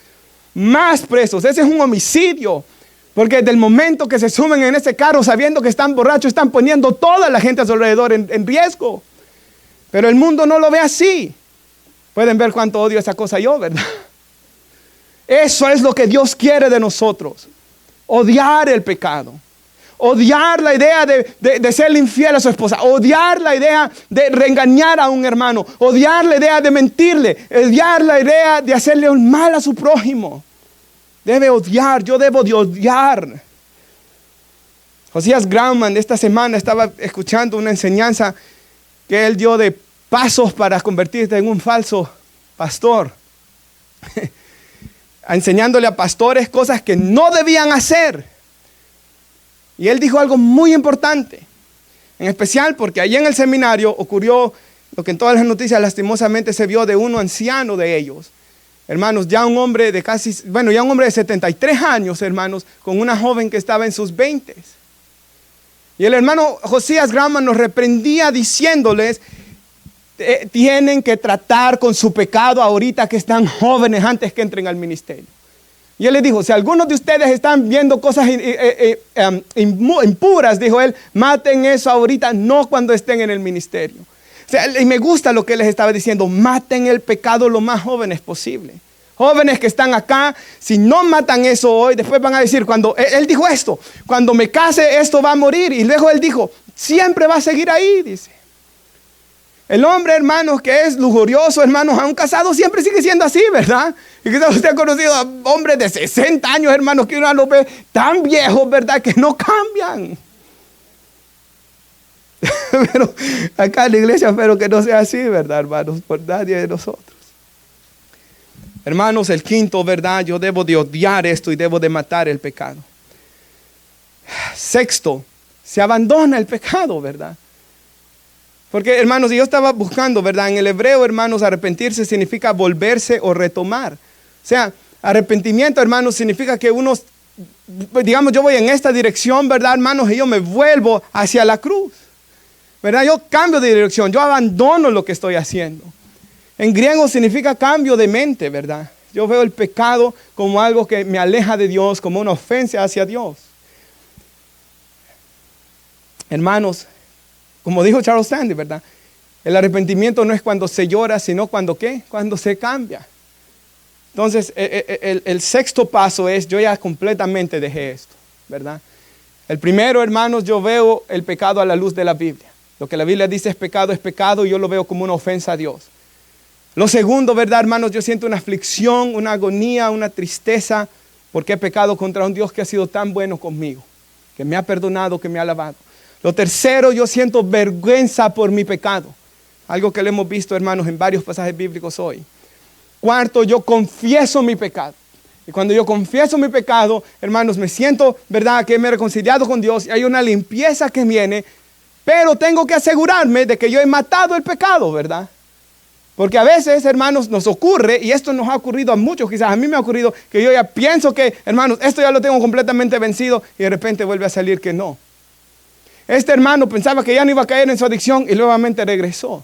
Más presos. Ese es un homicidio. Porque desde el momento que se suben en ese carro sabiendo que están borrachos, están poniendo toda la gente a su alrededor en riesgo. Pero el mundo no lo ve así. Pueden ver cuánto odio esa cosa yo, ¿verdad? Eso es lo que Dios quiere de nosotros. Odiar el pecado. Odiar la idea de serle infiel a su esposa. Odiar la idea de reengañar a un hermano. Odiar la idea de mentirle. Odiar la idea de hacerle un mal a su prójimo. Debe odiar, yo debo de odiar. Josías Grauman esta semana estaba escuchando una enseñanza que él dio de pasos para convertirte en un falso pastor. Enseñándole a pastores cosas que no debían hacer. Y él dijo algo muy importante. En especial porque allí en el seminario ocurrió lo que en todas las noticias lastimosamente se vio de uno anciano de ellos. Hermanos, ya un hombre de 73 años, hermanos, con una joven que estaba en sus 20. Y el hermano Josías Grauman nos reprendía diciéndoles, tienen que tratar con su pecado ahorita que están jóvenes antes que entren al ministerio. Y él les dijo, si algunos de ustedes están viendo cosas impuras, dijo él, maten eso ahorita, no cuando estén en el ministerio. O sea, y me gusta lo que él les estaba diciendo, maten el pecado lo más jóvenes posible. Jóvenes que están acá, si no matan eso hoy, después van a decir, cuando él dijo esto, cuando me case esto va a morir. Y luego él dijo, siempre va a seguir ahí, dice. El hombre, hermanos, que es lujurioso, hermanos, aún casado, siempre sigue siendo así, ¿verdad? Y quizás usted ha conocido a hombres de 60 años, hermanos, que uno los ve tan viejos, ¿verdad? Que no cambian. Pero acá en la iglesia espero que no sea así, ¿verdad, hermanos? Por nadie de nosotros. Hermanos, el quinto, ¿verdad? Yo debo de odiar esto y debo de matar el pecado. Sexto, se abandona el pecado, ¿verdad? Porque, hermanos, yo estaba buscando, ¿verdad? En el hebreo, hermanos, arrepentirse significa volverse o retomar. O sea, arrepentimiento, hermanos, significa que uno, digamos, yo voy en esta dirección, ¿verdad, hermanos? Y yo me vuelvo hacia la cruz, ¿verdad? Yo cambio de dirección, yo abandono lo que estoy haciendo. En griego significa cambio de mente, ¿verdad? Yo veo el pecado como algo que me aleja de Dios, como una ofensa hacia Dios. Hermanos, como dijo Charles Stanley, ¿verdad? El arrepentimiento no es cuando se llora, sino cuando ¿qué? Cuando se cambia. Entonces, el sexto paso es, yo ya completamente dejé esto, ¿verdad? El primero, hermanos, yo veo el pecado a la luz de la Biblia. Lo que la Biblia dice es pecado y yo lo veo como una ofensa a Dios. Lo segundo, ¿verdad, hermanos? Yo siento una aflicción, una agonía, una tristeza, porque he pecado contra un Dios que ha sido tan bueno conmigo, que me ha perdonado, que me ha lavado. Lo tercero, yo siento vergüenza por mi pecado, algo que le hemos visto, hermanos, en varios pasajes bíblicos hoy. Cuarto, yo confieso mi pecado. Y cuando yo confieso mi pecado, hermanos, me siento, ¿verdad?, que me he reconciliado con Dios y hay una limpieza que viene, pero tengo que asegurarme de que yo he matado el pecado, ¿verdad? Porque a veces, hermanos, nos ocurre, y esto nos ha ocurrido a muchos, quizás a mí me ha ocurrido, que yo ya pienso que, hermanos, esto ya lo tengo completamente vencido y de repente vuelve a salir que no. Este hermano pensaba que ya no iba a caer en su adicción y nuevamente regresó.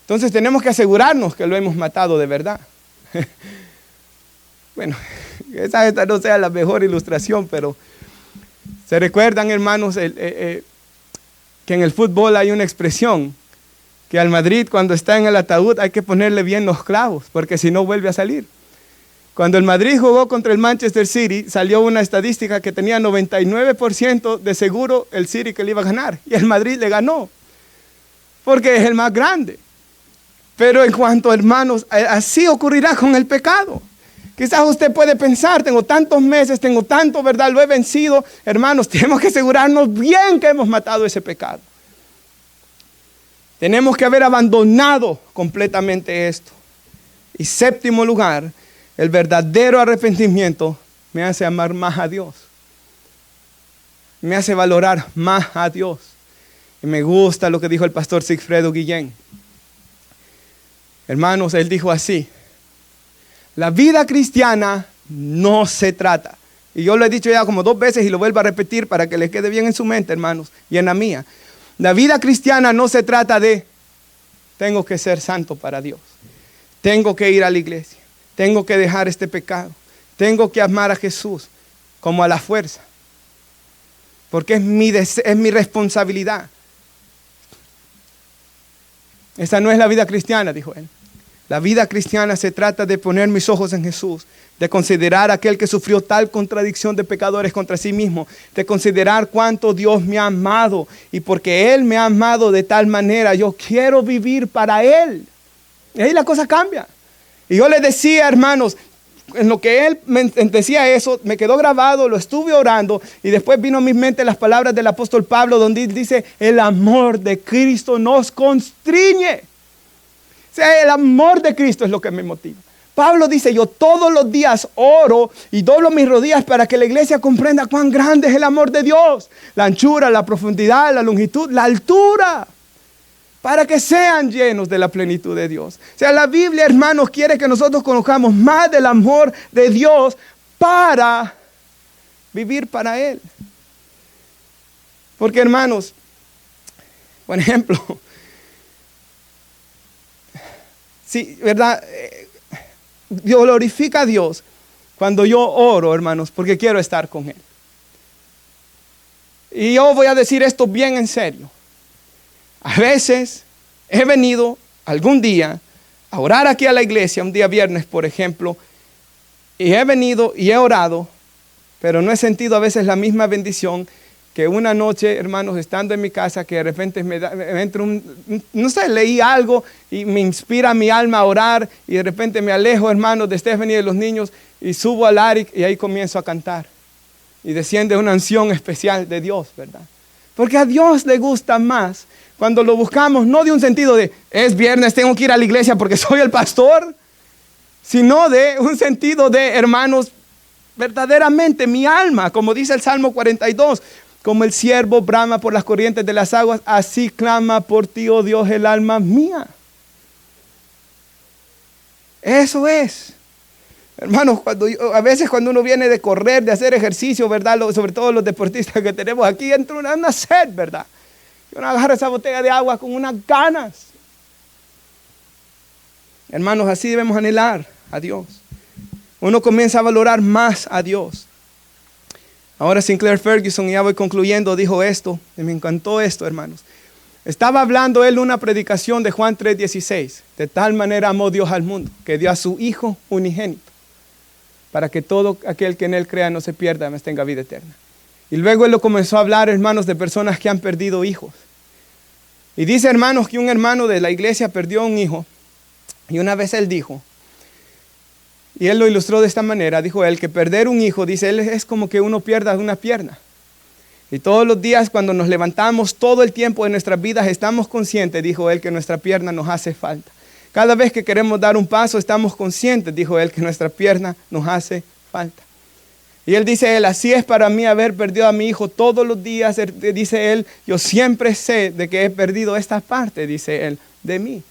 Entonces tenemos que asegurarnos que lo hemos matado de verdad. Bueno, esta no sea la mejor ilustración, pero se recuerdan, hermanos, que en el fútbol hay una expresión, que al Madrid cuando está en el ataúd hay que ponerle bien los clavos, porque si no vuelve a salir. Cuando el Madrid jugó contra el Manchester City, salió una estadística que tenía 99% de seguro el City que le iba a ganar, y el Madrid le ganó, porque es el más grande. Pero en cuanto, hermanos, así ocurrirá con el pecado. Quizás usted puede pensar, tengo tantos meses, tengo tanto, ¿verdad? Lo he vencido. Hermanos, tenemos que asegurarnos bien que hemos matado ese pecado. Tenemos que haber abandonado completamente esto. Y séptimo lugar, el verdadero arrepentimiento me hace amar más a Dios. Me hace valorar más a Dios. Y me gusta lo que dijo el pastor Sigfredo Guillén. Hermanos, él dijo así: la vida cristiana no se trata, y yo lo he dicho ya como 2 veces y lo vuelvo a repetir para que les quede bien en su mente, hermanos, y en la mía. La vida cristiana no se trata de tengo que ser santo para Dios, tengo que ir a la iglesia, tengo que dejar este pecado, tengo que amar a Jesús como a la fuerza, porque es mi responsabilidad. Esa no es la vida cristiana, dijo él. La vida cristiana se trata de poner mis ojos en Jesús, de considerar a aquel que sufrió tal contradicción de pecadores contra sí mismo, de considerar cuánto Dios me ha amado, y porque Él me ha amado de tal manera, yo quiero vivir para Él. Y ahí la cosa cambia. Y yo le decía, hermanos, en lo que él me decía eso, me quedó grabado, lo estuve orando, y después vino a mi mente las palabras del apóstol Pablo, donde dice, el amor de Cristo nos constriñe. O sea, el amor de Cristo es lo que me motiva. Pablo dice, yo todos los días oro y doblo mis rodillas para que la iglesia comprenda cuán grande es el amor de Dios. La anchura, la profundidad, la longitud, la altura. Para que sean llenos de la plenitud de Dios. O sea, la Biblia, hermanos, quiere que nosotros conozcamos más del amor de Dios para vivir para Él. Porque, hermanos, por ejemplo, sí, ¿verdad? Glorifica a Dios cuando yo oro, hermanos, porque quiero estar con Él. Y yo voy a decir esto bien en serio. A veces he venido algún día a orar aquí a la iglesia, un día viernes, por ejemplo, y he venido y he orado, pero no he sentido a veces la misma bendición que una noche, hermanos, estando en mi casa, que de repente me entra no sé, leí algo y me inspira mi alma a orar, y de repente me alejo, hermanos, de Stephanie y de los niños, y subo al Aric y ahí comienzo a cantar. Y desciende una unción especial de Dios, ¿verdad? Porque a Dios le gusta más cuando lo buscamos, no de un sentido de, es viernes, tengo que ir a la iglesia porque soy el pastor, sino de un sentido de, hermanos, verdaderamente mi alma, como dice el Salmo 42, como el ciervo brama por las corrientes de las aguas, así clama por ti, oh Dios, el alma mía. Eso es. Hermanos, a veces cuando uno viene de correr, de hacer ejercicio, ¿verdad? Sobre todo los deportistas que tenemos aquí, entra una sed, ¿verdad? Y uno agarra esa botella de agua con unas ganas. Hermanos, así debemos anhelar a Dios. Uno comienza a valorar más a Dios. Ahora Sinclair Ferguson, y ya voy concluyendo, dijo esto, y me encantó esto, hermanos. Estaba hablando él una predicación de Juan 3:16. De tal manera amó Dios al mundo, que dio a su Hijo unigénito, para que todo aquel que en Él crea no se pierda, mas tenga vida eterna. Y luego Él lo comenzó a hablar, hermanos, de personas que han perdido hijos. Y dice, hermanos, que un hermano de la iglesia perdió un hijo. Y una vez él dijo, y él lo ilustró de esta manera, dijo él, que perder un hijo, dice él, es como que uno pierda una pierna. Y todos los días cuando nos levantamos, todo el tiempo de nuestras vidas, estamos conscientes, dijo él, que nuestra pierna nos hace falta. Cada vez que queremos dar un paso, estamos conscientes, dijo él, que nuestra pierna nos hace falta. Y él dice, así es para mí haber perdido a mi hijo todos los días, dice él, yo siempre sé de que he perdido esta parte, dice él, de mí.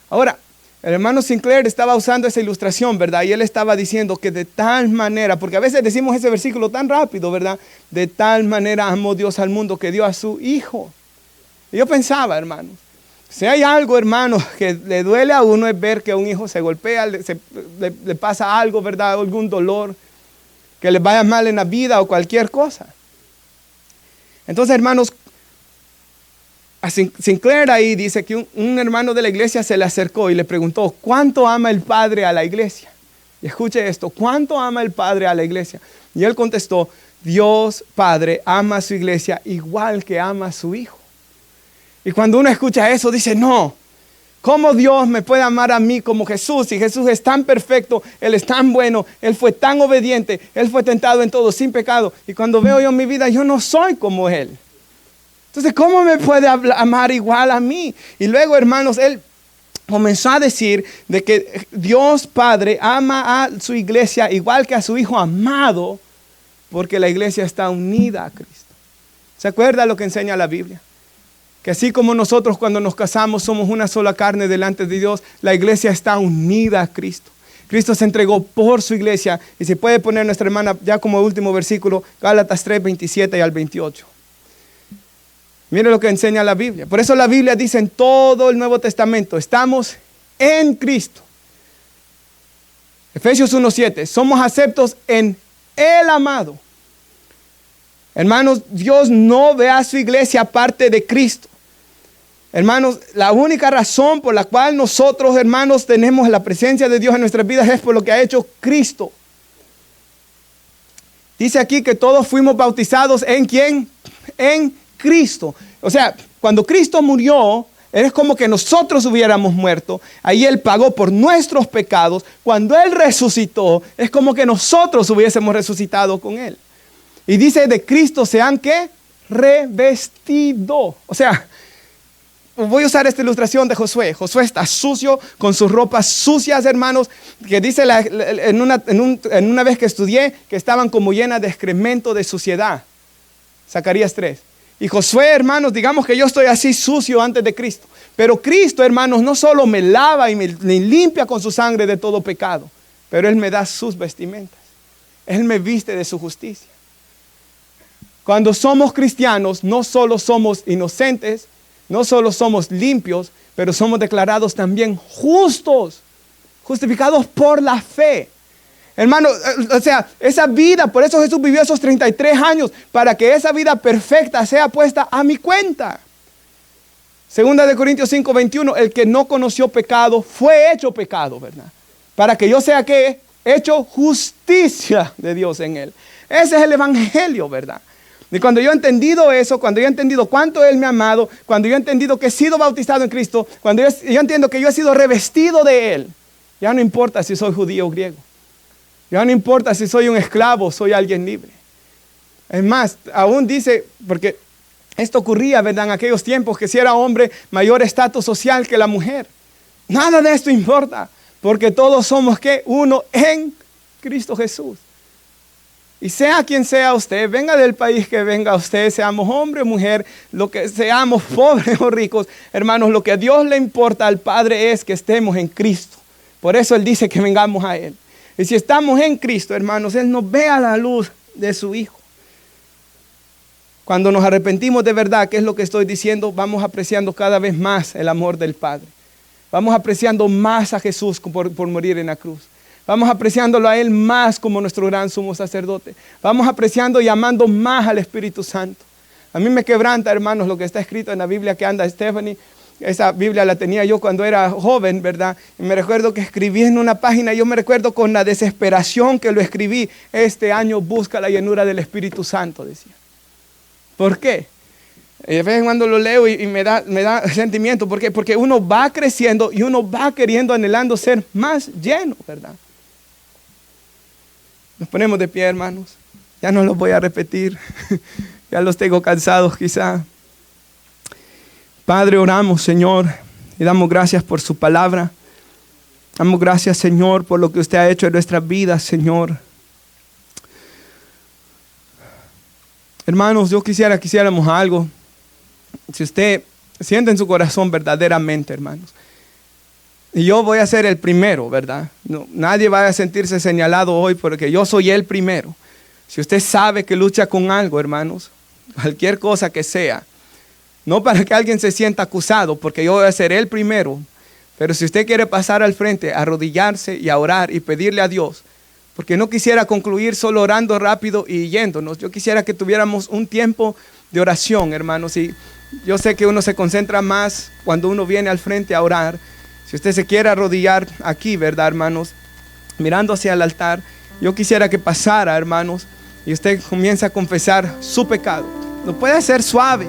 Ahora, el hermano Sinclair estaba usando esa ilustración, ¿verdad? Y él estaba diciendo que de tal manera, porque a veces decimos ese versículo tan rápido, ¿verdad? De tal manera amó Dios al mundo que dio a su hijo. Y yo pensaba, hermanos, si hay algo, hermanos, que le duele a uno es ver que un hijo se golpea, le pasa algo, ¿verdad? Algún dolor, que le vaya mal en la vida o cualquier cosa. Entonces, hermanos, a Sinclair ahí dice que un hermano de la iglesia se le acercó y le preguntó, ¿cuánto ama el Padre a la iglesia? Y escuche esto, ¿cuánto ama el Padre a la iglesia? Y él contestó, Dios Padre ama a su iglesia igual que ama a su Hijo. Y cuando uno escucha eso, dice, no, ¿cómo Dios me puede amar a mí como Jesús? Si Jesús es tan perfecto, Él es tan bueno, Él fue tan obediente, Él fue tentado en todo, sin pecado. Y cuando veo yo mi vida, yo no soy como Él. Entonces, ¿cómo me puede amar igual a mí? Y luego, hermanos, él comenzó a decir de que Dios Padre ama a su iglesia igual que a su Hijo amado, porque la iglesia está unida a Cristo. ¿Se acuerda lo que enseña la Biblia? Que así como nosotros cuando nos casamos somos una sola carne delante de Dios, la iglesia está unida a Cristo. Cristo se entregó por su iglesia. Y si puede poner nuestra hermana ya como último versículo, Gálatas 3, 27 y al 28. Mire lo que enseña la Biblia. Por eso la Biblia dice en todo el Nuevo Testamento, estamos en Cristo. Efesios 1:7, somos aceptos en el amado. Hermanos, Dios no ve a su iglesia aparte de Cristo. Hermanos, la única razón por la cual nosotros, hermanos, tenemos la presencia de Dios en nuestras vidas es por lo que ha hecho Cristo. Dice aquí que todos fuimos bautizados ¿en quién? En Cristo. O sea, cuando Cristo murió, es como que nosotros hubiéramos muerto. Ahí Él pagó por nuestros pecados. Cuando Él resucitó, es como que nosotros hubiésemos resucitado con Él. Y dice de Cristo se han ¿qué? Revestido. O sea, voy a usar esta ilustración de Josué. Josué está sucio, con sus ropas sucias, hermanos, que dice en una vez que estudié, que estaban como llenas de excremento, de suciedad. Zacarías 3. Y Josué, hermanos, digamos que yo estoy así sucio antes de Cristo. Pero Cristo, hermanos, no solo me lava y me limpia con su sangre de todo pecado, pero Él me da sus vestimentas. Él me viste de su justicia. Cuando somos cristianos, no solo somos inocentes, no solo somos limpios, pero somos declarados también justos, justificados por la fe. Hermano, o sea, esa vida, por eso Jesús vivió esos 33 años, para que esa vida perfecta sea puesta a mi cuenta. Segunda de Corintios 5:21, el que no conoció pecado, fue hecho pecado, ¿verdad? Para que yo sea, ¿qué? Hecho justicia de Dios en él. Ese es el evangelio, ¿verdad? Y cuando yo he entendido eso, cuando yo he entendido cuánto Él me ha amado, cuando yo he entendido que he sido bautizado en Cristo, cuando yo entiendo que yo he sido revestido de Él, ya no importa si soy judío o griego. Ya no importa si soy un esclavo o soy alguien libre. Es más, aún dice, porque esto ocurría, ¿verdad? En aquellos tiempos, que si era hombre, mayor estatus social que la mujer. Nada de esto importa, porque todos somos, ¿qué? Uno en Cristo Jesús. Y sea quien sea usted, venga del país que venga usted, seamos hombre o mujer, lo que seamos pobres o ricos, hermanos, lo que a Dios le importa al Padre es que estemos en Cristo. Por eso Él dice que vengamos a Él. Y si estamos en Cristo, hermanos, Él nos ve a la luz de su Hijo. Cuando nos arrepentimos de verdad, ¿qué es lo que estoy diciendo? Vamos apreciando cada vez más el amor del Padre. Vamos apreciando más a Jesús por morir en la cruz. Vamos apreciándolo a Él más como nuestro gran sumo sacerdote. Vamos apreciando y amando más al Espíritu Santo. A mí me quebranta, hermanos, lo que está escrito en la Biblia que anda Stephanie. Esa Biblia la tenía yo cuando era joven, ¿verdad? Y me recuerdo que escribí en una página, yo me recuerdo con la desesperación que lo escribí. Este año busca la llenura del Espíritu Santo, decía. ¿Por qué? Y de vez en cuando lo leo y me da sentimiento. ¿Por qué? Porque uno va creciendo y uno va queriendo, anhelando ser más lleno, ¿verdad? Nos ponemos de pie, hermanos. Ya no los voy a repetir. Ya los tengo cansados quizá. Padre, oramos, Señor, y damos gracias por su palabra. Damos gracias, Señor, por lo que usted ha hecho en nuestras vidas, Señor. Hermanos, yo quisiéramos algo. Si usted siente en su corazón verdaderamente, hermanos. Y yo voy a ser el primero, ¿verdad? No, nadie va a sentirse señalado hoy porque yo soy el primero. Si usted sabe que lucha con algo, hermanos, cualquier cosa que sea, no para que alguien se sienta acusado, porque yo voy a ser el primero. Pero si usted quiere pasar al frente, arrodillarse y a orar y pedirle a Dios, porque no quisiera concluir solo orando rápido y yéndonos. Yo quisiera que tuviéramos un tiempo de oración, hermanos. Y yo sé que uno se concentra más cuando uno viene al frente a orar. Si usted se quiere arrodillar aquí, ¿verdad, hermanos? Mirando hacia el altar, yo quisiera que pasara, hermanos, y usted comienza a confesar su pecado. No puede ser suave,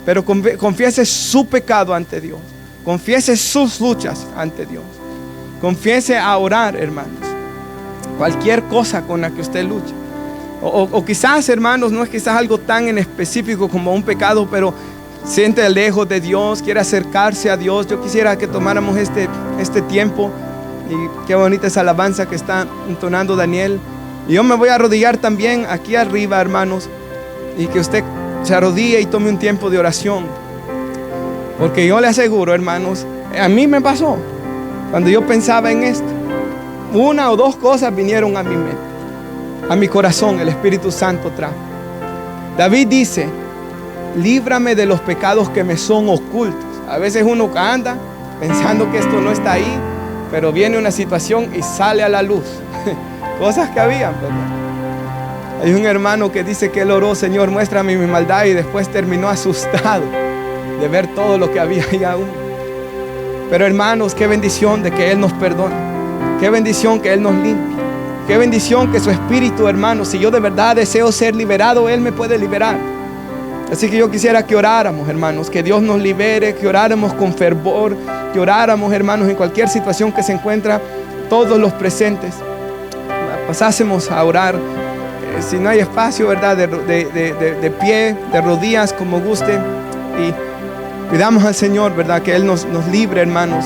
pero confiese su pecado ante Dios. Confiese sus luchas ante Dios. Confiese a orar, hermanos. Cualquier cosa con la que usted luche. O quizás, hermanos, no es quizás algo tan en específico como un pecado, pero siente lejos de Dios, quiere acercarse a Dios. Yo quisiera que tomáramos este tiempo. Y qué bonita esa alabanza que está entonando Daniel. Y yo me voy a arrodillar también aquí arriba, hermanos. Y que usted se arrodille y tome un tiempo de oración. Porque yo le aseguro, hermanos, a mí me pasó. Cuando yo pensaba en esto, una o dos cosas vinieron a mi mente, a mi corazón. El Espíritu Santo trajo. David dice: líbrame de los pecados que me son ocultos. A veces uno anda pensando que esto no está ahí, pero viene una situación y sale a la luz. Cosas que habían, ¿verdad? Hay un hermano que dice que él oró: Señor, muéstrame mi maldad, y después terminó asustado de ver todo lo que había ahí aún. Pero hermanos, qué bendición de que Él nos perdone. Qué bendición que Él nos limpie. Qué bendición que su Espíritu, hermanos, si yo de verdad deseo ser liberado, Él me puede liberar. Así que yo quisiera que oráramos, hermanos, que Dios nos libere, que oráramos con fervor, que oráramos, hermanos, en cualquier situación que se encuentra, todos los presentes, pasásemos a orar. Si no hay espacio, ¿verdad? De pie, de rodillas, como guste. Y pidamos al Señor, ¿verdad? Que Él nos libre, hermanos.